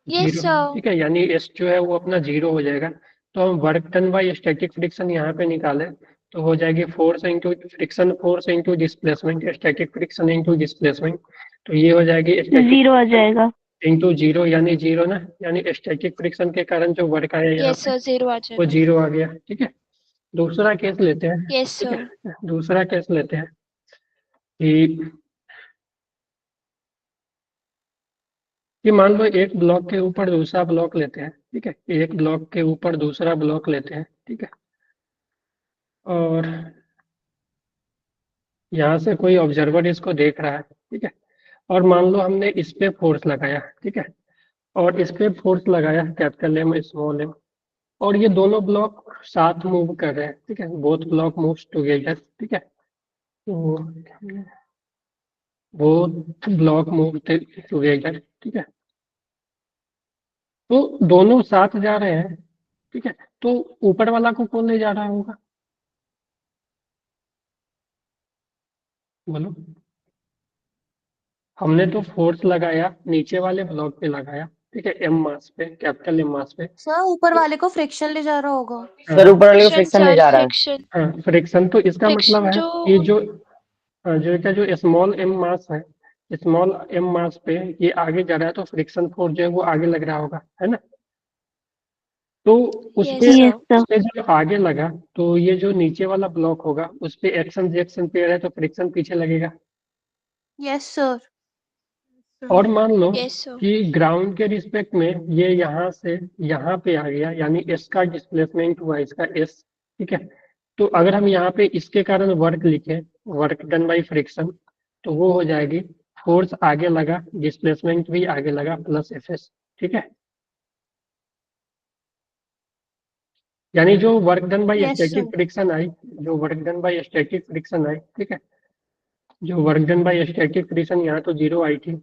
Yes, zero. sir. ठीक है, यानी एस जो है वो अपना जीरो हो जाएगा। तो हम work done by static friction यहाँ पे निकाले तो हो जाएगी force into friction force into displacement, static friction into displacement. तो ये हो जाएगी स्टैटिक जीरो आ जाएगा। इंटू जीरो, यानी जीरो ना, यानी स्टैटिक फ्रिक्शन के कारण जो वर्क आया यहाँ Yes, पे sir. Zero आ वो जाएगा. जीरो आ गया। ठीक है, दूसरा केस लेते हैं। Yes, ठीक sir. है, दूसरा केस लेते हैं कि मान लो एक ब्लॉक के ऊपर दूसरा ब्लॉक लेते हैं। ठीक है, एक ब्लॉक के ऊपर दूसरा ब्लॉक लेते हैं। ठीक है, और यहाँ से कोई ऑब्जर्वर इसको देख रहा है। ठीक है, और मान लो हमने इस पे फोर्स लगाया। ठीक है, और इस पे फोर्स लगाया कैपिटल एम स्मॉल एम, और ये दोनों ब्लॉक साथ मूव कर रहे हैं। ठीक है, बोथ ब्लॉक मूव्स टुगेदर। ठीक है, तो बोथ ब्लॉक मूव टुगेदर। ठीक है, तो दोनों साथ जा रहे हैं। ठीक है, तो ऊपर वाला को कौन ले जा रहा होगा, बोलो? हमने तो फोर्स लगाया नीचे वाले ब्लॉक पे लगाया। ठीक है, एम मास पे, कैपिटल एम मास पे। Sir, ऊपर वाले को फ्रिक्शन ले जा रहा होगा। सर ऊपर वाले को Friction, फ्रिक्शन ले sir. जा रहा है। Friction. हाँ, फ्रिक्शन, तो इसका मतलब Friction है जो कि जो जो स्मॉल एम मास है, स्मॉल एम मास पे ये आगे जा रहा है तो फ्रिक्शन फोर्स जो है वो आगे लग रहा होगा, है ना? तो उसपे Yes, यस sir. सर। उसपे जब आगे लगा तो ये जो नीचे वाला ब्लॉक होगा उस पे एक्शन रिएक्शन पेयर है तो फ्रिक्शन पीछे लगेगा। Yes, sir. और मान लो Yes, sir. कि ग्राउंड के रिस्पेक्ट में ये यहाँ से यहाँ पे आ गया, यानी एस का डिस्प्लेसमेंट हुआ, इसका एस। ठीक है, तो अगर हम यहाँ पे इसके कारण वर्क लिखे, वर्क डन बाई फ्रिक्शन, तो वो हो जाएगी फोर्स आगे लगा, डिस्प्लेसमेंट भी आगे लगा, प्लस एफ एस। ठीक है, यानी जो work done by Yes, static sir. Friction आई, जो work done by static friction आई, ठीक है, जो work done by static friction यहाँ तो जीरो आई थी।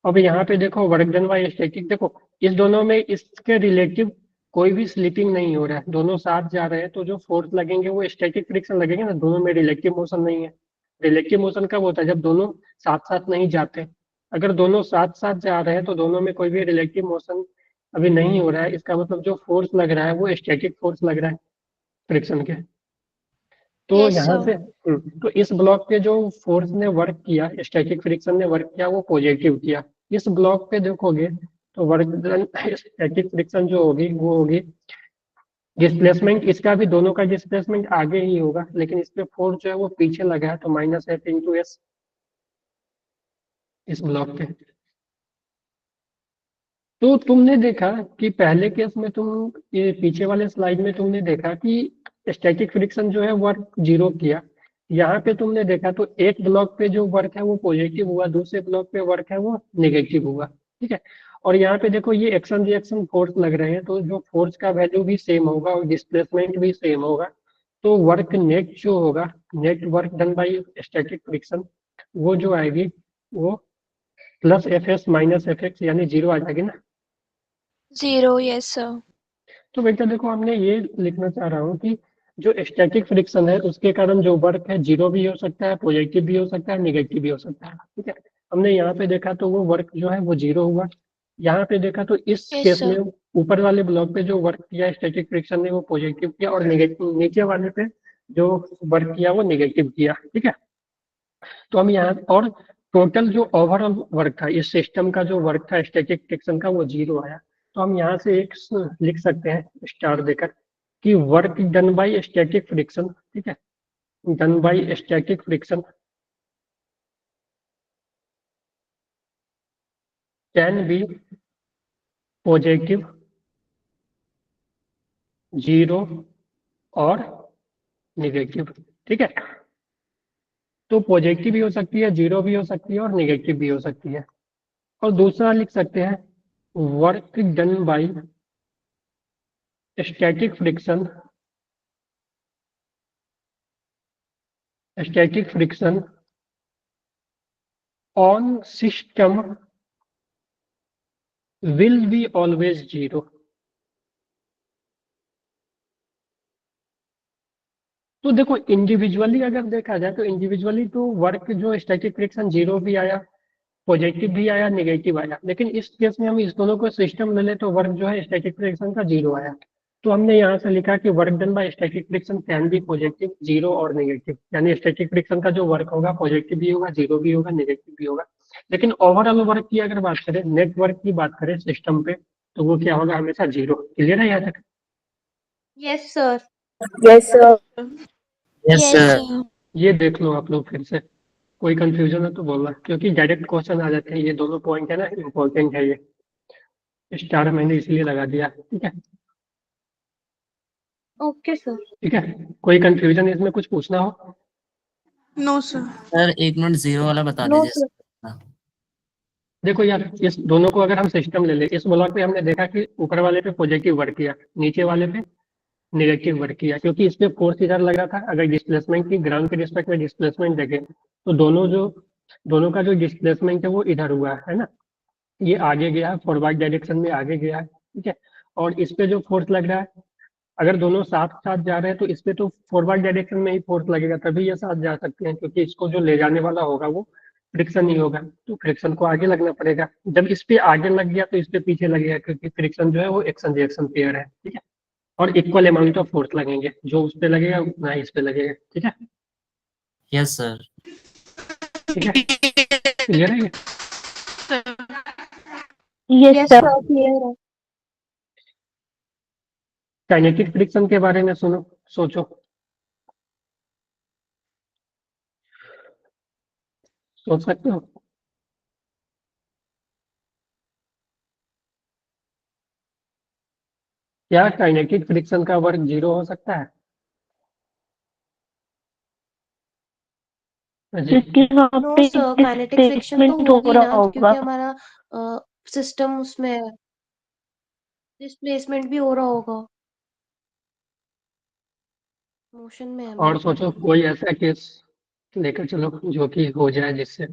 अब यहाँ पे देखो वर्क डन बाई स्टैटिक, देखो इस दोनों में इसके रिलेटिव कोई भी स्लिपिंग नहीं हो रहा है, दोनों साथ जा रहे हैं, तो जो फोर्स लगेंगे वो स्टैटिक फ्रिक्शन लगेंगे ना, दोनों में रिलेटिव मोशन नहीं है। रिलेटिव मोशन कब होता है, जब दोनों साथ साथ नहीं जाते। अगर दोनों साथ साथ जा रहे हैं तो दोनों में कोई भी रिलेटिव मोशन अभी नहीं हो रहा है, इसका मतलब जो फोर्स लग रहा है वो स्टैटिक फोर्स लग रहा है फ्रिक्शन के। तो Yes, यहाँ sir. से तो इस ब्लॉक पे जो फोर्स ने वर्क किया, स्टैटिक फ्रिक्शन ने वर्क किया, वो पॉजिटिव किया। इस ब्लॉक पे देखोगे तो वर्क डन स्टैटिक फ्रिक्शन जो होगी वो होगी डिस्प्लेसमेंट, इसका भी दोनों का डिस्प्लेसमेंट आगे ही होगा, लेकिन इस पे फोर्स जो है वो पीछे लगा है, तो माइनस एफ इंटू एस इस ब्लॉक पे। तो तुमने देखा कि पहले केस में तुम, ये पीछे वाले स्लाइड में तुमने देखा कि स्टैटिक फ्रिक्शन जो है वर्क जीरो किया। यहाँ पे तुमने देखा तो एक ब्लॉक पे जो वर्क है वो पॉजिटिव हुआ, दूसरे ब्लॉक पे वर्क है वो नेगेटिव हुआ। ठीक है, और यहाँ पे देखो ये एक्शन रिएक्शन फोर्स लग रहे हैं, तो जो फोर्स का वैल्यू भी सेम होगा और डिस्प्लेसमेंट भी सेम होगा। तो वर्क नेट जो होगा, net work done by static friction, वो जो आएगी वो plus F S minus F x, यानी जीरो आ जाएगी ना। Zero. Yes, sir. तो बेटा देखो, हमने ये लिखना चाह रहा हूँ कि जो स्टैटिक फ्रिक्शन है उसके कारण जो वर्क है जीरो भी हो सकता है, पॉजिटिव भी हो सकता है, नेगेटिव भी हो सकता है। ठीक है, हमने यहाँ पे देखा तो वो वर्क जो है वो जीरो हुआ। यहाँ पे देखा तो इस Yes, केस sir. में ऊपर वाले ब्लॉक पे जो वर्क किया स्टैटिक फ्रिक्शन ने वो पॉजिटिव किया, और नेगेटिव नीचे वाले पे जो वर्क किया वो नेगेटिव किया। ठीक है, तो हम यहाँ और टोटल जो ओवरऑल वर्क था इस सिस्टम का, जो वर्क था स्टैटिक फ्रिक्शन का, वो 0 आया। तो हम यहाँ से एक लिख सकते हैं स्टार देकर कि work done by static friction, ठीक है, done by static friction can be positive, 0 और नेगेटिव। ठीक है, तो पॉजिटिव भी हो सकती है, 0 भी हो सकती है और नेगेटिव भी हो सकती है। और दूसरा लिख सकते हैं work done by static friction, static friction on system will be always 0। तो देखो इंडिविजुअली अगर देखा जाए तो इंडिविजुअली तो वर्क जो स्टैटिक फ्रिक्शन 0 भी आया, पॉजिटिव भी आया, नेगेटिव आया, लेकिन इस केस में हम इस दोनों को सिस्टम ले ले तो वर्क जो है स्टैटिक फ्रिक्शन का 0 आया। तो हमने यहाँ से लिखा कि work done by static friction can be positive, 0 और नेगेटिव, यानी स्टैटिक फ्रिक्शन का जो वर्क होगा पॉजिटिव भी होगा, 0 भी होगा, नेगेटिव भी होगा। लेकिन ओवरऑल वर्क की अगर बात करें, नेट वर्क की बात करें सिस्टम पे, तो वो क्या होगा, हमेशा 0। क्लियर है यहाँ तक? Yes, sir. Yes, sir. Yes Yes, sir. sir. ये देख लो आप लोग फिर से, कोई कंफ्यूजन है तो बोलना, क्योंकि डायरेक्ट क्वेश्चन आ जाते हैं। ये दोनों पॉइंट है ना, इम्पोर्टेंट है, ये स्टार मैंने इसलिए लगा दिया। ठीक है, Okay, sir. ठीक है, कोई कंफ्यूजन इसमें कुछ पूछना हो? No sir. सर 1 मिनट 0 वाला बता No, दीजिए sir. सर। देखो यार, इस दोनों को अगर हम सिस्टम ले ले, इस ब्लॉक पे हमने देखा कि ऊपर वाले पे पॉजिटिव वर्क किया, नीचे वाले पे नेगेटिव वर्क किया, क्योंकि इस पे फोर्स इधर लग रहा था। अगर डिस्प्लेसमेंट की ग्राउंड के रिस्पेक्ट में डिस्प्लेसमेंट देखें तो दोनों का जो डिस्प्लेसमेंट है वो इधर हुआ है ना, ये आगे गया है, फॉरवर्ड डायरेक्शन में आगे गया है। ठीक है, और इस पे जो फोर्स लग रहा है, अगर दोनों साथ साथ जा रहे हैं तो इस पे तो फॉरवर्ड डायरेक्शन में ही फोर्स लगेगा, तभी ये साथ जा सकते हैं, क्योंकि इसको जो ले जाने वाला होगा वो फ्रिक्शन ही होगा, तो फ्रिक्शन को आगे लगना पड़ेगा। जब इस पे आगे लग गया तो इस पे पीछे लगेगा, क्योंकि फ्रिक्शन जो है वो एक्शन रिएक्शन पेयर है। ठीक है, और इक्वल अमाउंट ऑफ फोर्स लगेंगे, जो उस पे लगेगा उतना ही इस पे लगेगा। ठीक है, यस सर। ठीक है, क्लियर है ये? Yes, Yes, sir. sir. Clear है. काइनेटिक फ्रिक्शन के बारे में सोचो, सोच सकते हो? क्या काइनेटिक फ्रिक्शन का वर्क 0 हो सकता है? जी, क्योंकि वहाँ No, पे sir. Kinetic friction तो डिस्प्लेसमेंट हो होगी रहा ना, क्योंकि होगा। हमारा सिस्टम उसमें है. डिस्प्लेसमेंट भी हो रहा होगा. मोशन में है और मतलब. सोचो कोई ऐसा केस लेकर चलो जो कि हो जाए, जिससे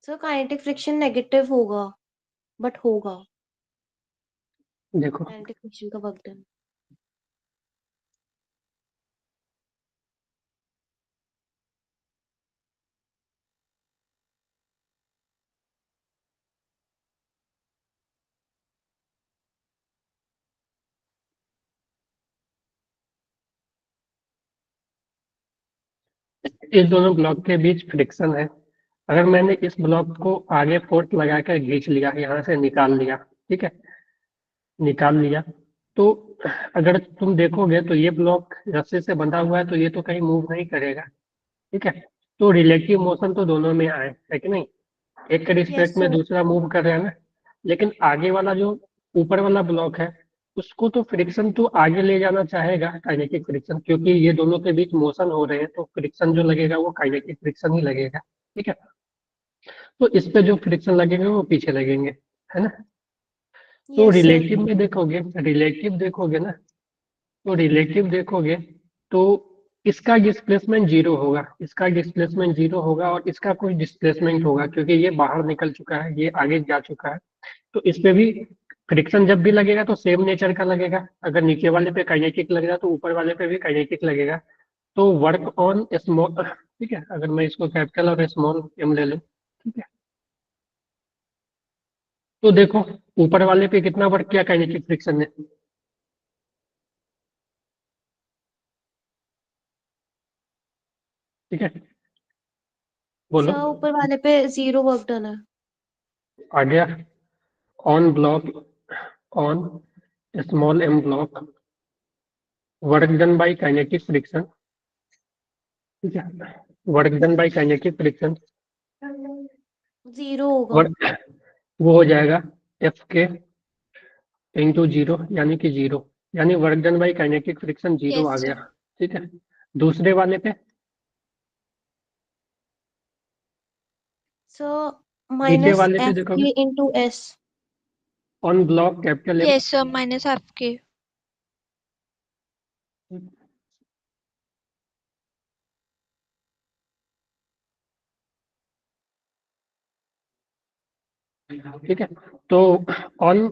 सर काइनेटिक फ्रिक्शन नेगेटिव होगा, बट होगा. देखो काइनेटिक फ्रिक्शन का वर्क डन. इस दोनों ब्लॉक के बीच फ्रिक्शन है। अगर मैंने इस ब्लॉक को आगे फोर्स लगाकर खींच लिया, यहाँ से निकाल लिया, ठीक है, निकाल लिया, तो अगर तुम देखोगे तो ये ब्लॉक रस्से से बंधा हुआ है, तो ये तो कहीं मूव नहीं करेगा। ठीक है, तो रिलेटिव मोशन तो दोनों में आए, है कि नहीं? एक के रिस्पेक्ट Yes, में sir. दूसरा मूव कर रहा है ना, लेकिन आगे वाला जो ऊपर वाला ब्लॉक है उसको तो फ्रिक्शन तो आगे ले जाना चाहेगा, काइनेटिक फ्रिक्शन, क्योंकि ये दोनों के बीच मोशन हो रहे हैं, तो फ्रिक्शन जो लगेगा वो काइनेटिक फ्रिक्शन ही लगेगा। ठीक है, तो इस पे जो फ्रिक्शन लगेगा वो पीछे लगेंगे, है ना? तो Yes, sir. रिलेटिव में देखोगे, रिलेटिव देखोगे ना, तो रिलेटिव देखोगे तो इसका डिस्प्लेसमेंट 0 होगा, इसका डिस्प्लेसमेंट 0 होगा, और इसका कोई डिस्प्लेसमेंट होगा, क्योंकि ये बाहर निकल चुका है, ये आगे जा चुका है। तो इस पे भी फ्रिक्शन जब भी लगेगा तो सेम नेचर का लगेगा। अगर नीचे वाले पे काइनेटिक लग रहा है तो ऊपर वाले पे भी काइनेटिक लगेगा। तो वर्क ऑन स्मॉल, ठीक है, अगर मैं इसको कैपिटल और स्मॉल एम ले लूँ, ठीक है, तो देखो ऊपर वाले पे कितना वर्क किया काइनेटिक फ्रिक्शन ने, ठीक है बोलो। सर ऊपर वाले पे 0 वर्क डन है। आ गया on block on small M block work done by kinetic friction, ठीक है, work done by kinetic friction 0 होगा। वर्क वो हो जाएगा एफ के इंटू 0 यानी कि 0, यानी work done by kinetic friction 0 Yes, आ sir. गया, ठीक है। दूसरे वाले पे सर नीचे माइनस वाले पे एफ देखोगे के into S. On block capital M, Yes, sir. Minus आपके. ठीक है। तो ऑन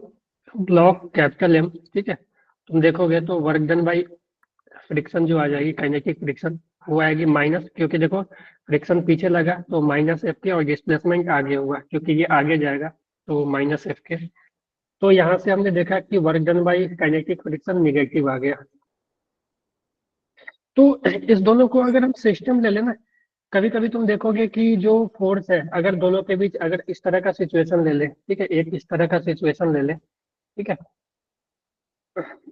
ब्लॉक कैपिटल एम, ठीक है, तुम देखोगे तो वर्क डन बाई फ्रिक्शन जो आ जाएगी काइनेटिक फ्रिक्शन वो आएगी माइनस, क्योंकि देखो फ्रिक्शन पीछे लगा तो माइनस एफ के और डिस्प्लेसमेंट आगे हुआ क्योंकि ये आगे जाएगा तो माइनस एफ के। तो यहाँ से हमने देखा कि work done by kinetic friction negative आ गया। तो इस दोनों को अगर हम सिस्टम ले लेना, कभी कभी तुम देखोगे कि जो फोर्स है अगर दोनों के बीच अगर इस तरह का सिचुएशन ले ले, ठीक है, एक इस तरह का सिचुएशन ले ले, ठीक है,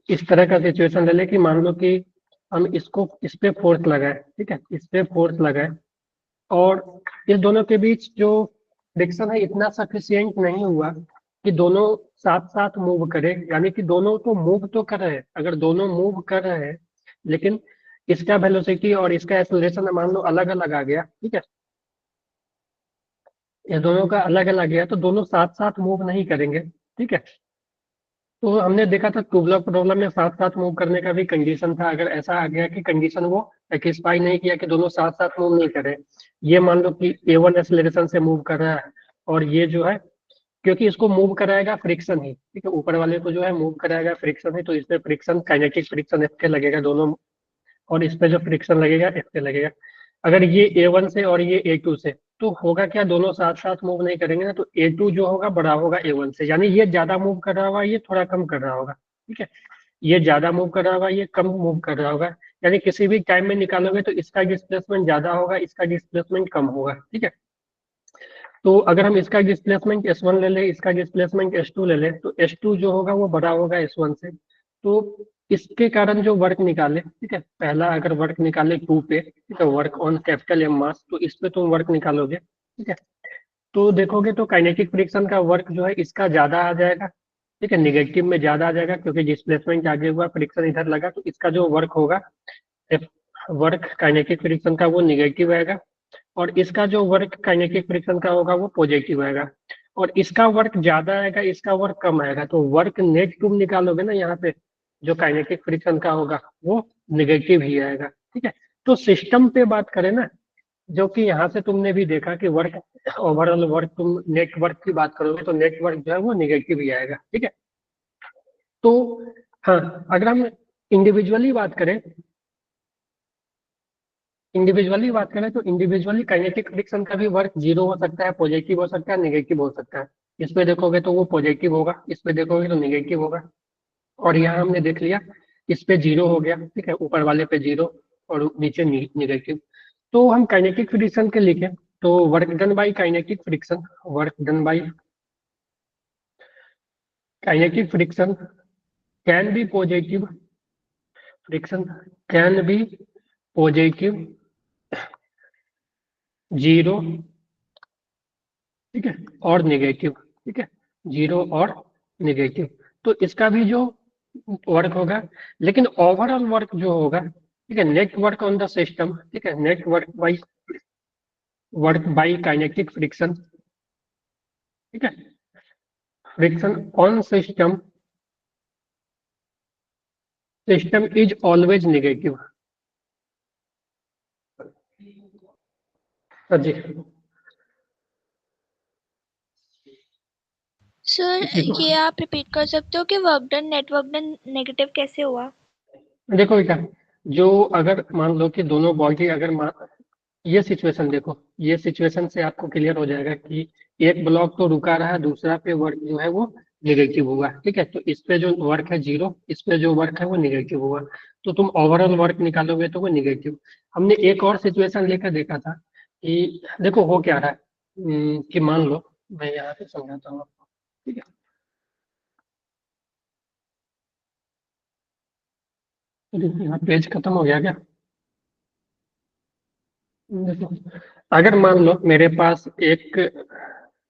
इस तरह का सिचुएशन ले ले कि मान लो कि हम इसको इस पे फोर्स लगाए, ठीक है, इस पे फोर्स लगाए और इस दोनों के बीच जो फ्रिक्शन है इतना सफिशियंट नहीं हुआ कि दोनों साथ साथ मूव करें, यानी कि दोनों तो मूव तो कर रहे हैं, अगर दोनों मूव कर रहे हैं लेकिन इसका वेलोसिटी और इसका एक्सेलरेशन मान लो अलग अलग आ गया, ठीक है, ये दोनों का अलग अलग गया तो दोनों साथ साथ मूव नहीं करेंगे, ठीक है। तो हमने देखा था टू ब्लॉक प्रॉब्लम में साथ साथ मूव करने का भी कंडीशन था, अगर ऐसा आ गया कि कंडीशन वो सेटिस्फाई नहीं किया कि दोनों साथ साथ मूव नहीं करें, ये मान लो कि A1 एक्सेलरेशन से मूव कर रहा है और ये जो है क्योंकि इसको मूव कराएगा फ्रिक्शन ही, ठीक है, ऊपर वाले को जो है मूव कराएगा फ्रिक्शन ही, तो इसमें फ्रिक्शन काइनेटिक फ्रिक्शन एफ के लगेगा दोनों, और इस पे जो फ्रिक्शन लगेगा एफ के लगेगा। अगर ये A1 से और ये A2 से, तो होगा क्या, दोनों साथ साथ मूव नहीं करेंगे ना, तो A2 जो होगा बड़ा होगा A1 से, यानी ये ज्यादा मूव कर रहा होगा ये थोड़ा कम कर रहा होगा, ठीक है, ये ज्यादा मूव कर रहा होगा ये कम मूव कर रहा होगा, यानी किसी भी टाइम में निकालोगे तो इसका डिस्प्लेसमेंट ज्यादा होगा इसका डिस्प्लेसमेंट कम होगा, ठीक है। तो अगर हम इसका डिस्प्लेसमेंट S1 ले ले इसका डिस्प्लेसमेंट S2 ले ले तो S2 जो होगा वो बड़ा होगा S1 से, तो इसके कारण जो वर्क निकाले, ठीक है, पहला अगर वर्क निकाले 2 पे, ठीक है, वर्क ऑन कैपिटल एम मास, तो इस पे तुम वर्क निकालोगे, ठीक है, तो देखोगे तो काइनेटिक फ्रिक्शन का वर्क जो है इसका ज्यादा आ जाएगा, ठीक है, निगेटिव में ज्यादा आ जाएगा क्योंकि डिस्प्लेसमेंट आगे हुआ फ्रिक्शन इधर लगा, तो इसका जो वर्क होगा वर्क काइनेटिक फ्रिक्शन का वो निगेटिव आएगा और इसका जो वर्क काइनेटिक फ्रिक्शन का होगा वो पॉजिटिव आएगा, और इसका वर्क ज्यादा आएगा इसका वर्क कम आएगा, तो वर्क नेट तुम निकालोगे ना यहाँ पे जो काइनेटिक फ्रिक्शन का होगा वो निगेटिव ही आएगा, ठीक है। तो सिस्टम पे बात करें ना, जो कि यहाँ से तुमने भी देखा कि वर्क ओवरऑल वर्क तुम नेटवर्क की बात करोगे तो नेटवर्क जो है वो निगेटिव ही आएगा, ठीक है। तो हाँ, अगर हम इंडिविजुअली बात करें तो इंडिविजुअली काइनेटिक फ्रिक्शन का भी वर्क 0 हो सकता है, पॉजिटिव हो सकता है, नेगेटिव हो सकता है। इस पे देखोगे तो वो पॉजिटिव होगा, इस पे देखोगे तो नेगेटिव होगा, और यहाँ हमने देख लिया इस पे 0 हो गया, ठीक है, ऊपर वाले पे 0 और नीचे नेगेटिव। तो हम काइनेटिक फ्रिक्शन के लिखे तो work done by kinetic friction, work done by kinetic friction can be positive, friction can be positive 0, ठीक है, और नेगेटिव, ठीक है, 0 और नेगेटिव। तो इसका भी जो वर्क होगा, लेकिन ओवरऑल वर्क जो होगा, ठीक है, net work on the system, ठीक है, net work by kinetic friction, ठीक है, friction on system is always negative. जी सर ये आप रिपीट कर सकते हो कि work done net work done negative कैसे हुआ? देखो बेटा, जो अगर मान लो कि दोनों बॉडी अगर ये सिचुएशन देखो, ये सिचुएशन से आपको क्लियर हो जाएगा कि एक ब्लॉक तो रुका रहा, दूसरा पे वर्क जो है वो निगेटिव हुआ, ठीक है। तो इस पे जो वर्क है 0, इस पे जो वर्क है वो निगेटिव हुआ, तो तुम ओवरऑल वर्क निकालोगे तो वो निगेटिव। हमने एक और सिचुएशन लेकर देखा था कि देखो हो क्या रहा है, कि मान लो मैं यहाँ पे समझाता हूँ आपको, ठीक है। तो यहाँ पेज खत्म हो गया क्या? देखो, अगर मान लो मेरे पास एक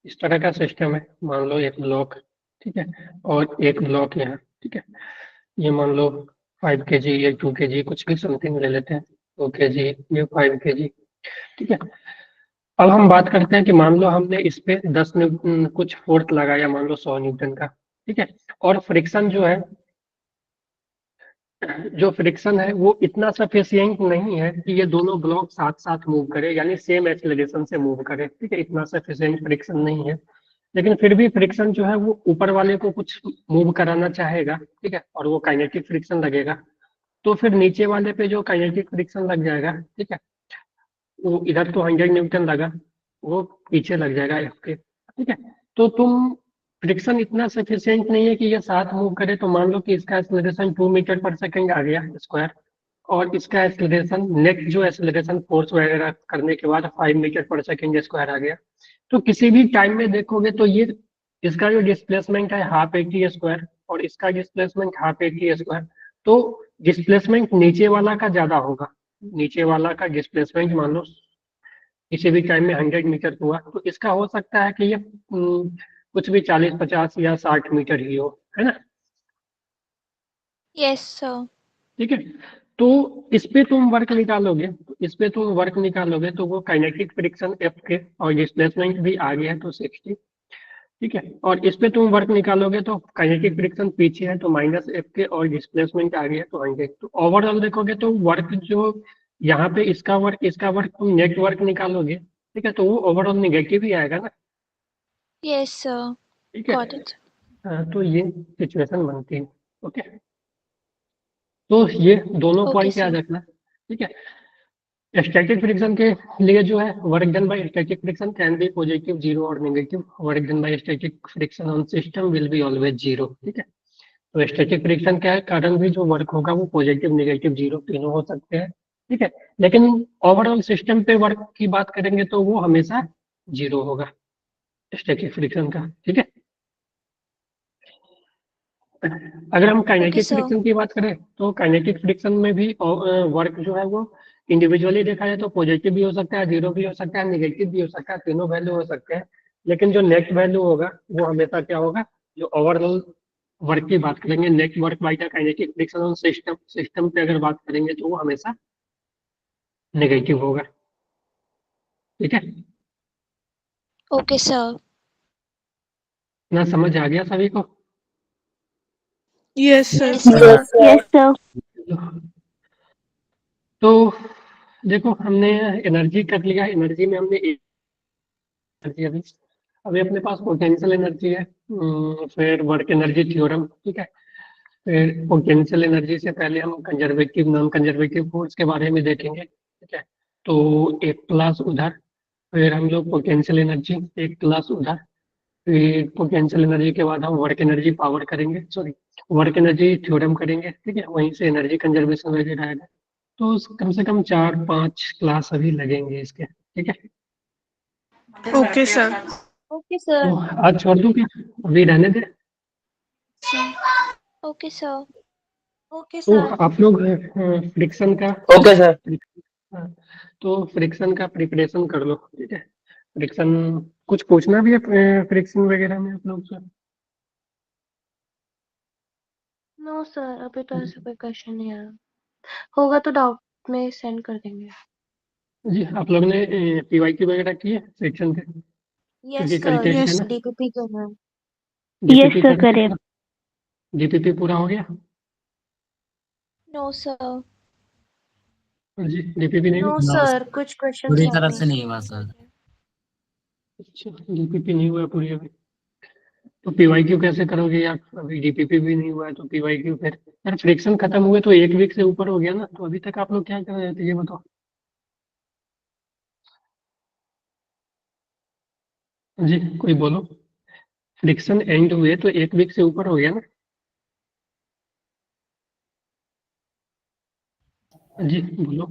इस तरह का सिस्टम है, मान लो एक ब्लॉक, ठीक है, और एक ब्लॉक यहाँ, ठीक है। ये मान लो 5 kg या 2 kg कुछ भी समथिंग ले लेते हैं, 2 kg, ये 5 kg, ठीक है। अब हम बात करते हैं कि मान लो हमने इस पे 10 न्यूटन कुछ फोर्स लगाया, मान लो 100 न्यूटन का, ठीक है। और फ्रिक्शन जो फ्रिक्शन है वो इतना सफिशियंट नहीं है कि ये दोनों ब्लॉक साथ साथ मूव करे, यानी सेम एक्सेलरेशन से मूव करे, ठीक है। इतना सफिशियंट फ्रिक्शन नहीं है, लेकिन फिर भी फ्रिक्शन जो है वो ऊपर वाले को कुछ मूव कराना चाहेगा, ठीक है, और वो काइनेटिक फ्रिक्शन लगेगा। तो फिर नीचे वाले पे जो काइनेटिक फ्रिक्शन लग जाएगा, ठीक है, वो इधर तो 100 न्यूटन लगा, वो पीछे लग जाएगा एफ के, ठीक है। तो तुम फ्रिक्शन इतना सफिशियंट नहीं है कि ये साथ मूव करे, तो मान लो कि इसका एक्सेलरेशन 2 मीटर पर सेकेंड आ गया स्क्वायर, और इसका एक्सेलरेशन नेक्स्ट जो एक्सेलरेशन फोर्स वगैरह करने के बाद 5 मीटर पर सेकेंड स्क्वायर आ गया। तो किसी भी टाइम में देखोगे तो ये इसका जो डिस्प्लेसमेंट है हाफ ए टी स्क्वायर, और इसका displacement half A T square, तो डिस्प्लेसमेंट नीचे वाला का ज्यादा होगा। नीचे वाला का डिस्प्लेसमेंट मान लो किसी भी टाइम में 100 मीटर हुआ, तो इसका हो सकता है कि ये कुछ भी 40, 50 या 60 मीटर ही हो, है ना। Yes, sir. ठीक है, तो इस पे तुम वर्क निकालोगे, तो वो काइनेटिक फ्रिक्शन एफ के और डिस्प्लेसमेंट भी आगे है तो 60, ठीक है। और इस पे तुम वर्क निकालोगे तो काइनेटिक फ्रिक्शन पीछे है तो माइनस एफ के और डिस्प्लेसमेंट आगे है तो 100। तो ओवरऑल देखोगे तो वर्क जो यहाँ पे इसका वर्क तुम नेट वर्क निकालोगे, ठीक है, तो वो ओवरऑल निगेटिव ही आएगा ना, Yes, sir. ठीक है। Got it. तो ये सिचुएशन बनती है, ओके। तो ये दोनों Okay, पॉइंट sir. याद रखना, ठीक है। स्टैटिक फ्रिक्शन के लिए जो है work done by static friction can be positive, zero और negative. Work done by static friction on system will be always zero, ठीक है। तो स्टैटिक फ्रिक्शन के कारण भी जो वर्क होगा वो पॉजिटिव, नेगेटिव, जीरो तीनों हो सकते हैं, ठीक है। लेकिन ओवरऑल सिस्टम पे वर्क की बात करेंगे तो वो हमेशा जीरो होगा स्टैटिक फ्रिक्शन का, ठीक है। अगर हम काइनेटिक sir. फ्रिक्शन की बात करें तो काइनेटिक फ्रिक्शन में भी वर्क जो है वो इंडिविजुअली देखा जाए तो पॉजिटिव भी हो सकता है, जीरो भी हो सकता है, नेगेटिव भी हो सकता है, तीनों वैल्यू हो सकते हैं। लेकिन जो नेट वैल्यू होगा वो हमेशा क्या होगा, जो ओवरऑल वर्क की बात करेंगे, net work by the kinetic friction on system पे अगर बात करेंगे तो वो हमेशा नेगेटिव होगा, ठीक है Okay, sir. ना। समझ आ गया सभी को? Yes, sir. Yes, sir. Yes, sir. Yes, sir. तो देखो हमने एनर्जी कर लिया, एनर्जी में हमने एनर्जी अभी अपने पास पोटेंशियल एनर्जी है, फिर वर्क एनर्जी थ्योरम, ठीक है। फिर पोटेंशियल एनर्जी से पहले हम कंजर्वेटिव नॉन कंजर्वेटिव फोर्स के बारे में देखेंगे, ठीक है। तो एक क्लास उधर, फिर हम लोग पोटेंशियल एनर्जी एक क्लास उधर, फिर पोटेंशियल एनर्जी के बाद हम वर्क एनर्जी पावर करेंगे, सॉरी वर्क एनर्जी थ्योरम करेंगे, ठीक है। वहीं से एनर्जी कंजर्वेशन वगैरह आएगा। तो कम से कम 4-5 क्लास अभी लगेंगे इसके, ठीक है। Okay, sir. Okay, तो sir. आज छोड़ दूं क्या, अभी रहने दे। Okay, sir. Okay, तो sir. आप लोग फ्रिक्शन का Okay, sir. हाँ, तो फ्रिक्शन का प्रिपरेशन कर लो, ठीक है। फ्रिक्शन कुछ पूछना भी है फ्रिक्शन वगैरह में आप लोग से? No, sir. अभी तो ऐसा कोई क्वेश्चन नहीं आया। होगा तो डाउट में सेंड कर देंगे। जी, आप लोग ने पीवाईक्यू वगैरह किए फ्रिक्शन के? Yes, क्योंकि कल sir. टेस्ट है Yes. ना। DPP करना है। Yes, डीपीपी sir, कर करे। डीपीपी पूरा हो गया? No, sir. जी, डीपीपी नहीं No, हुआ? No, sir. कुछ क्वेश्चन पूरी सॉल्व तरह नहीं से नहीं हुआ सर। अच्छा, डीपीपी नहीं हुआ पूरी अभी, तो पीवाईक्यू कैसे करोगे यार? अभी डीपीपी भी नहीं हुआ है तो पीवाईक्यू फिर यार फ्रिक्शन खत्म हुए तो 1 वीक से ऊपर हो गया ना, तो अभी तक आप लोग क्या कर रहे थे ये बताओ। जी कोई बोलो। फ्रिक्शन एंड हुए तो 1 वीक से ऊपर हो गया ना। जी बोलो।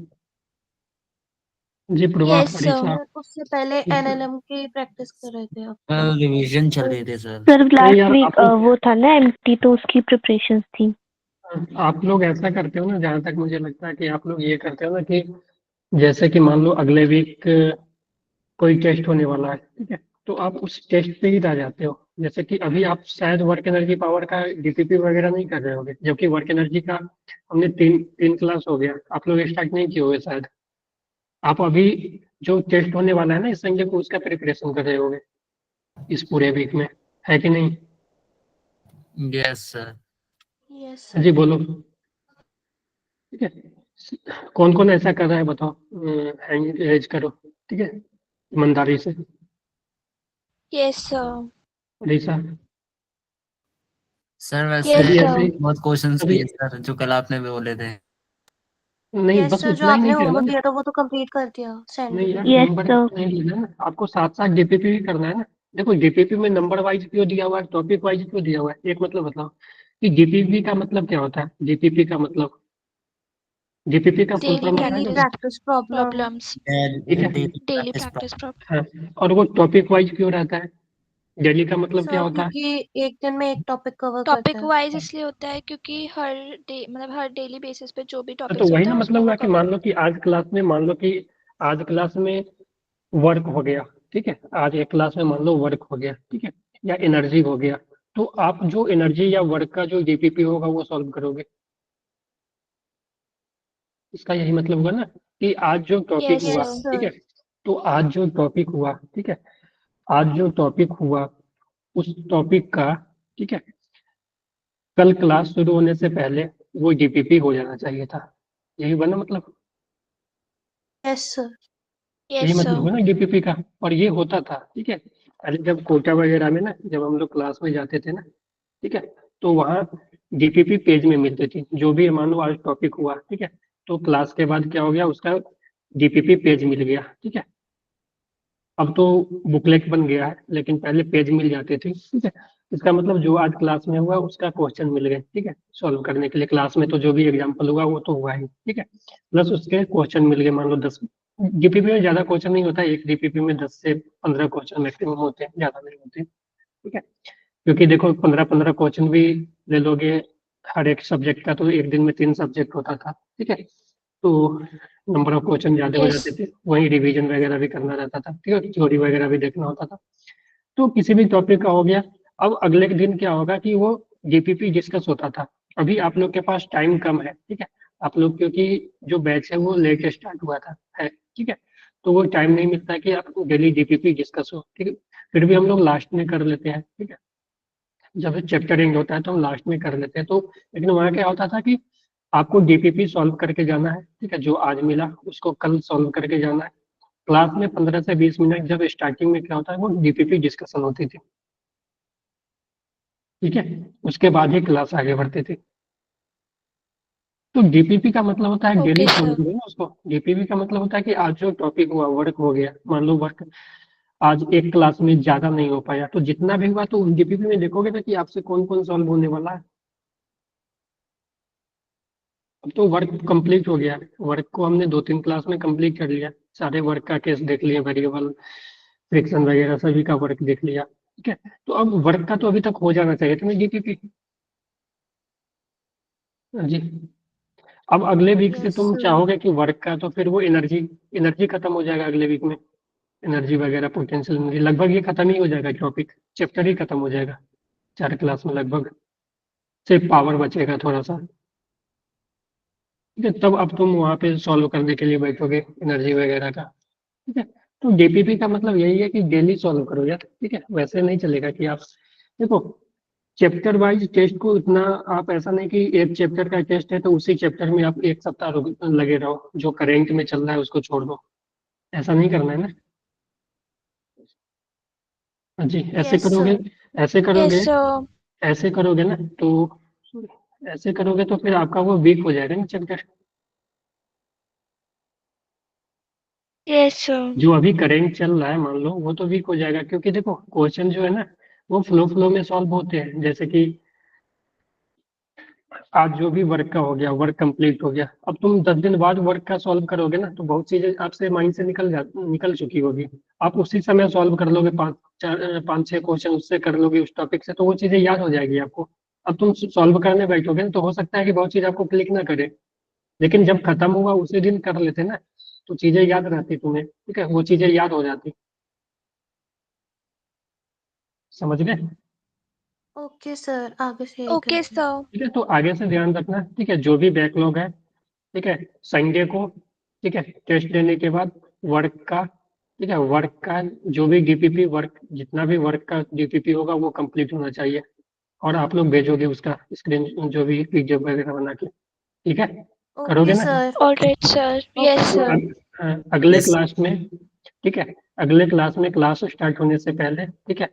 जी पूर्वा, Yes, sir. उड़ीसा। सर उससे पहले एनएलएम की प्रैक्टिस कर रहे थे अब तो। कल रिवीजन चल रही थी सर। सर नहीं लास्ट यार, वीक वो था ना एमटी, तो उसकी प्रिपरेशंस थी। आप लोग ऐसा करते हो ना, जहाँ तक मुझे लगता है कि आप लोग ये करते हो ना कि जैसे कि मान लो अगले वीक कोई टेस्ट होने वाला है, ठीक है, तो आप उस टेस्ट पे ही रह जाते हो। जैसे कि अभी आप शायद वर्क एनर्जी पावर का डीपीपी वगैरह नहीं कर रहे होगे, जबकि वर्क एनर्जी का हमने तीन तीन क्लास हो गया, आप लोग स्टार्ट नहीं किए होगे शायद। आप अभी जो टेस्ट होने वाला है ना इस संडे को, उसका प्रिपरेशन कर रहे होगे इस पूरे वीक में, है कि नहीं? Yes sir. यस जी सर। बोलो। ठीक है, कौन कौन ऐसा कर रहा है बताओ, हैंड रेज करो, ठीक है, ईमानदारी से। Yes, sir. उड़ीसा। सर वैसे Yes, सभी sir. ऐसे ही, बहुत क्वेश्चंस सभी। किए सर जो कल आपने भी बोले थे। नहीं यस बस सर, जो उतना ही आपने नहीं करना होमवर्क ना। दिया था वो तो कंप्लीट कर दिया, सेंड भी नहीं कर यार, दिया। Yes number sir. नहीं लेना ना, आपको साथ साथ डीपीपी भी करना है ना। देखो डीपीपी में नंबर वाइज क्यों दिया हुआ है, टॉपिक वाइज क्यों दिया हुआ है, एक मतलब बताओ कि डीपीपी का मतलब क्या होता है। डीपीपी का मतलब, डीपीपी का फुल Daily फॉर्म आता है डेली क्या? Practice problem. problems. ठीक है। Daily Daily practice practice problem. हाँ, और वो टॉपिक वाइज क्यों रहता है? डेली का मतलब क्या सर होता है? क्योंकि एक दिन में एक टॉपिक कवर करते टॉपिक हैं। वाइज इसलिए होता है क्योंकि हर डे मतलब हर डेली बेसिस पे जो भी तो टॉपिक्स वही होते ना हैं मतलब उसमें वो हुआ कि कवर मान लो कि आज क्लास में, मान लो कि आज क्लास में वर्क हो गया, ठीक है, आज एक क्लास में मान लो वर्क हो गया, ठीक है, या एनर्जी हो गया, तो आप जो एनर्जी या वर्क का जो डीपीपी होगा वो सॉल्व करोगे। इसका यही मतलब होगा ना कि आज जो टॉपिक Yes, हुआ, यस sir. ठीक है, सर। तो आज जो टॉपिक हुआ, ठीक है, आज जो टॉपिक हुआ उस टॉपिक का, ठीक है, कल क्लास शुरू होने से पहले वो डीपीपी हो जाना चाहिए था। यही बना मतलब, यस सर। यही Yes, मतलब sir. हुआ ना डीपीपी का। और ये होता था, ठीक है, पहले जब कोटा वगैरह में ना, जब हम लोग क्लास में जाते थे ना, ठीक है, तो वहाँ डीपीपी पेज में मिलती थी। जो भी मान लो आज टॉपिक हुआ, ठीक है, तो क्लास के बाद क्या हो गया, उसका डीपीपी पेज मिल गया, ठीक है। अब तो बुकलेट बन गया है, लेकिन पहले पेज मिल जाते थे, ठीक है। इसका मतलब जो आज क्लास में हुआ उसका क्वेश्चन मिल गए, ठीक है, सॉल्व करने के लिए। क्लास में तो जो भी एग्जाम्पल हुआ वो तो हुआ ही, ठीक है, प्लस उसके क्वेश्चन मिल गए। मान लो 10 डीपीपी में ज्यादा क्वेश्चन नहीं होता है, एक डीपीपी में 10 से 15 क्वेश्चन मैक्सिमम होते हैं, ज्यादा नहीं होते, ठीक है। क्योंकि देखो 15-15 क्वेश्चन भी ले लोगे हर एक सब्जेक्ट का, तो एक दिन में 3 सब्जेक्ट होता था, ठीक है, तो नंबर ऑफ क्वेश्चन ज्यादा हो जाते Yes. थे, वहीं रिवीजन वगैरह भी करना रहता था, ठीक है, थ्योरी वगैरह भी देखना होता था। तो किसी भी टॉपिक का हो गया। अब अगले के दिन क्या होगा कि वो डीपीपी डिस्कस होता था। अभी आप लोग के पास टाइम कम है, ठीक है, आप लोग क्योंकि जो बैच है वो लेट स्टार्ट हुआ था, है, ठीक है, तो वो टाइम नहीं मिलता कि आप डेली डीपीपी डिस्कस हो, ठीक है। फिर भी हम लोग लास्ट में कर लेते हैं, ठीक है, जब चैप्टर एंड होता है तो हम लास्ट में कर लेते हैं। तो लेकिन वहाँ क्या होता था कि आपको डीपीपी सॉल्व करके जाना है, ठीक है, जो आज मिला उसको कल सॉल्व करके जाना है। क्लास में 15 से 20 मिनट जब स्टार्टिंग में क्या होता है वो डीपीपी डिस्कशन होती थी, ठीक है, उसके बाद ही क्लास आगे बढ़ती थी। तो डीपीपी का मतलब होता है डेली Okay, सॉल्व sir. करो ना उसको। डीपीपी का मतलब होता है कि आज जो टॉपिक हुआ वर्क हो गया, मान लो वर्क आज एक क्लास में ज्यादा नहीं हो पाया, तो जितना भी हुआ तो डीपीपी में देखोगे ना कि आपसे कौन कौन सॉल्व होने वाला है। अब तो वर्क कंप्लीट हो गया, वर्क को हमने 2-3 क्लास में कंप्लीट कर लिया, सारे वर्क का केस देख लिए, वेरिएबल फ्रिक्शन वगैरह सभी का वर्क देख लिया, ठीक है। तो अब वर्क का तो अभी तक हो जाना चाहिए था ना डीपीपी। जी। अब अगले वीक से यस तुम सर। चाहोगे कि वर्क का, तो फिर वो एनर्जी एनर्जी खत्म हो जाएगा अगले वीक में। एनर्जी वगैरह पोटेंशियल एनर्जी लगभग ये खत्म ही हो जाएगा, टॉपिक चैप्टर ही खत्म हो जाएगा 4 क्लास में लगभग। सिर्फ पावर बचेगा थोड़ा सा, ठीक है। तब अब तुम वहाँ पे सॉल्व करने के लिए बैठोगे एनर्जी वगैरह का, ठीक है। तो डीपीपी का मतलब यही है कि डेली सॉल्व करो यार, ठीक है। वैसे नहीं चलेगा कि आप देखो चैप्टर वाइज टेस्ट को इतना, आप ऐसा नहीं कि एक चैप्टर का टेस्ट है तो उसी चैप्टर में आप एक सप्ताह लगे रहो, जो करेंट में चल रहा है उसको छोड़ दो, ऐसा नहीं करना है ना। हाँ जी, ऐसे यस करोगे, सर। ऐसे Yes, करोगे, sir. ऐसे करोगे ना तो, ऐसे करोगे तो फिर आपका वो वीक हो जाएगा ना चैप्टर। Yes sir. जो अभी करंट चल रहा है मान लो वो तो वीक हो जाएगा, क्योंकि देखो क्वेश्चन जो है ना वो फ्लो में सॉल्व होते हैं। जैसे कि आज जो भी वर्क का हो गया, वर्क कंप्लीट हो गया, अब तुम 10 दिन बाद वर्क का सॉल्व करोगे ना तो बहुत चीजें आपसे माइंड से निकल चुकी होगी। आप उसी समय सॉल्व कर लोगे, 5-6 क्वेश्चन उससे कर लोगे उस टॉपिक से, तो वो चीजें याद हो जाएगी आपको। अब तुम सॉल्व करने बैठोगे ना तो हो सकता है कि बहुत चीज आपको क्लिक ना करे, लेकिन जब खत्म हुआ उसी दिन कर लेते ना तो चीजें याद रहती तुम्हें, ठीक है, वो चीजें याद हो जाती। समझ गए? ओके सर, आगे से यही ओके करेंगे। सर। ठीक है, तो आगे से ध्यान रखना, ठीक है, जो भी बैकलॉग है, ठीक है, संडे को, ठीक है, टेस्ट देने के बाद वर्क का, ठीक है, वर्क का जो भी डीपीपी वर्क, जितना भी वर्क का डीपीपी होगा वो कंप्लीट होना चाहिए, और आप लोग भेजोगे उसका स्क्रीन जो भी पीडीएफ वगैरह बना के, ठीक है, करोगे ओके ना? Sir. Alright sir. Yes okay तो सर। अगले यस क्लास में, ठीक है, अगले क्लास में क्लास स्टार्ट होने से पहले, ठीक है,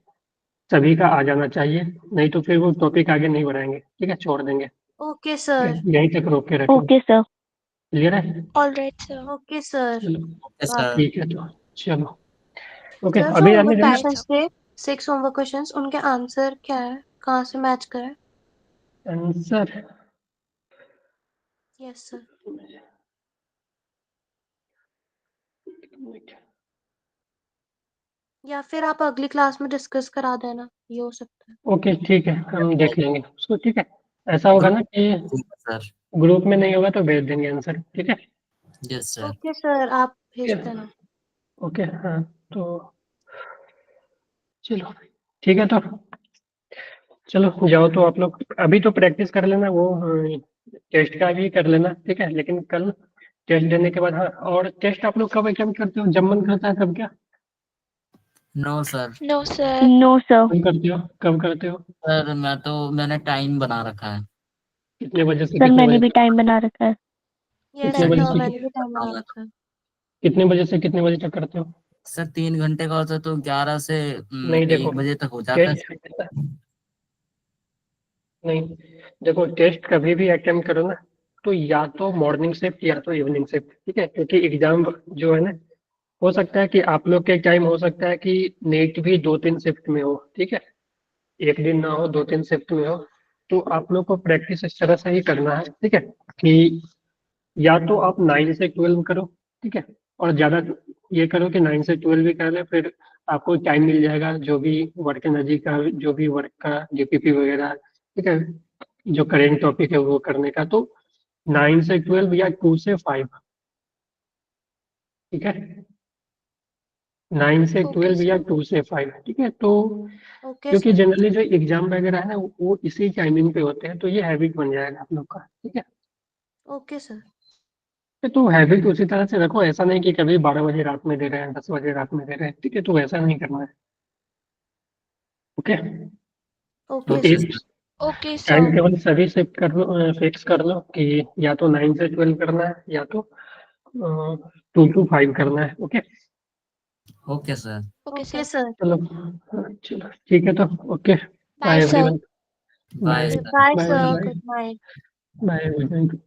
सभी का आ जाना चाहिए, नहीं तो फिर वो टॉपिक आगे नहीं बढ़ाएंगे, ठीक है, छोड़ देंगे, ओके ठीक है, सर। यहीं तक रोक के रखेंगे। Okay sir. क्लियर है? Alright sir. Okay sir. चलो ओके बाय। सर। ठीक है, तो चलो ओके, सर, जो अभी होमवर्क आने देना। बाय क्वेश्चंस सर। थे, 6 होमवर्क क्वेश्चंस, उनके आंसर क्या है, कहाँ से मैच करें? Answer yes sir. या फिर आप अगली क्लास में डिस्कस करा देना, ये हो सकता है। ओके ठीक है, हम देख लेंगे उसको, ठीक है, ऐसा होगा ना कि ठीक है सर। ग्रुप में नहीं होगा तो भेज देंगे आंसर, ठीक है? Yes sir. ओके सर, आप भेज ठीक है, देना। ओके, हाँ, तो चलो ठीक है, तो चलो जाओ, तो आप लोग अभी तो प्रैक्टिस कर लेना, वो टेस्ट का भी कर लेना, ठीक है, लेकिन कल टेस्ट देने के बाद, हाँ, और टेस्ट आप लोग कब अटेम्प्ट करते हो, जब मन करता है तब क्या? No sir. No sir. No sir. कब करते हो, कब करते हो? सर मैंने टाइम बना रखा है। कितने बजे से सर कितने मैंने बजे भी तक? टाइम बना रखा है। यस कितने मैंने बजे सर, भी। से मैंने भी टाइम करता हूँ बना मैं। रखा है। कितने बजे से कितने बजे तक करते हो? सर 3 घंटे का होता है तो 11 से नहीं देखो, 1 बजे तक हो जाता है सर। टेस्ट नहीं, देखो टेस्ट कभी भी अटेम्प्ट करो ना तो या तो मॉर्निंग शिफ्ट या तो इवनिंग शिफ्ट, ठीक है, क्योंकि एग्जाम जो है ना, हो सकता है कि आप लोग के टाइम हो सकता है कि नेट भी 2-3 शिफ्ट में हो, ठीक है, एक दिन ना हो, 2-3 शिफ्ट में हो, तो आप लोग को प्रैक्टिस इस तरह से ही करना है, ठीक है, कि या तो आप 9 से 12 करो, ठीक है, और ज्यादा ये करो कि 9 से 12 भी कर ले, फिर आपको टाइम मिल जाएगा जो भी वर्क एनर्जी का, जो भी वर्क का डीपीपी वगैरह, ठीक है, जो करेंट टॉपिक है वो करने का, तो 9 से 12 या 2 से 5, ठीक है, 9 से 12 ओके या सर। 2 से 5, ठीक है, तो ओके क्योंकि सर। जनरली जो एग्जाम वगैरह है ना वो इसी टाइमिंग पे होते हैं, तो ये हैबिट बन जाएगा आप लोग का, ठीक है, ओके सर। तो हैबिट उसी तरह से रखो, ऐसा नहीं कि कभी 12 बजे रात में दे रहे हैं, 10 बजे रात में दे रहे हैं, ठीक है, तो वैसा नहीं करना है, ओके, तो ओके ओके सर। एक sir. Okay time sir. Table सभी शिफ्ट कर लो, फिक्स कर लो कि या तो 9 से 12 करना है या तो 2 to 5 करना है, okay, okay sir. Okay okay sir. Sir. चलो, हाँ, चलो ठीक है, तो okay, bye bye sir. Everyone, bye bye, sir. Bye bye sir, bye, good night. Bye everyone.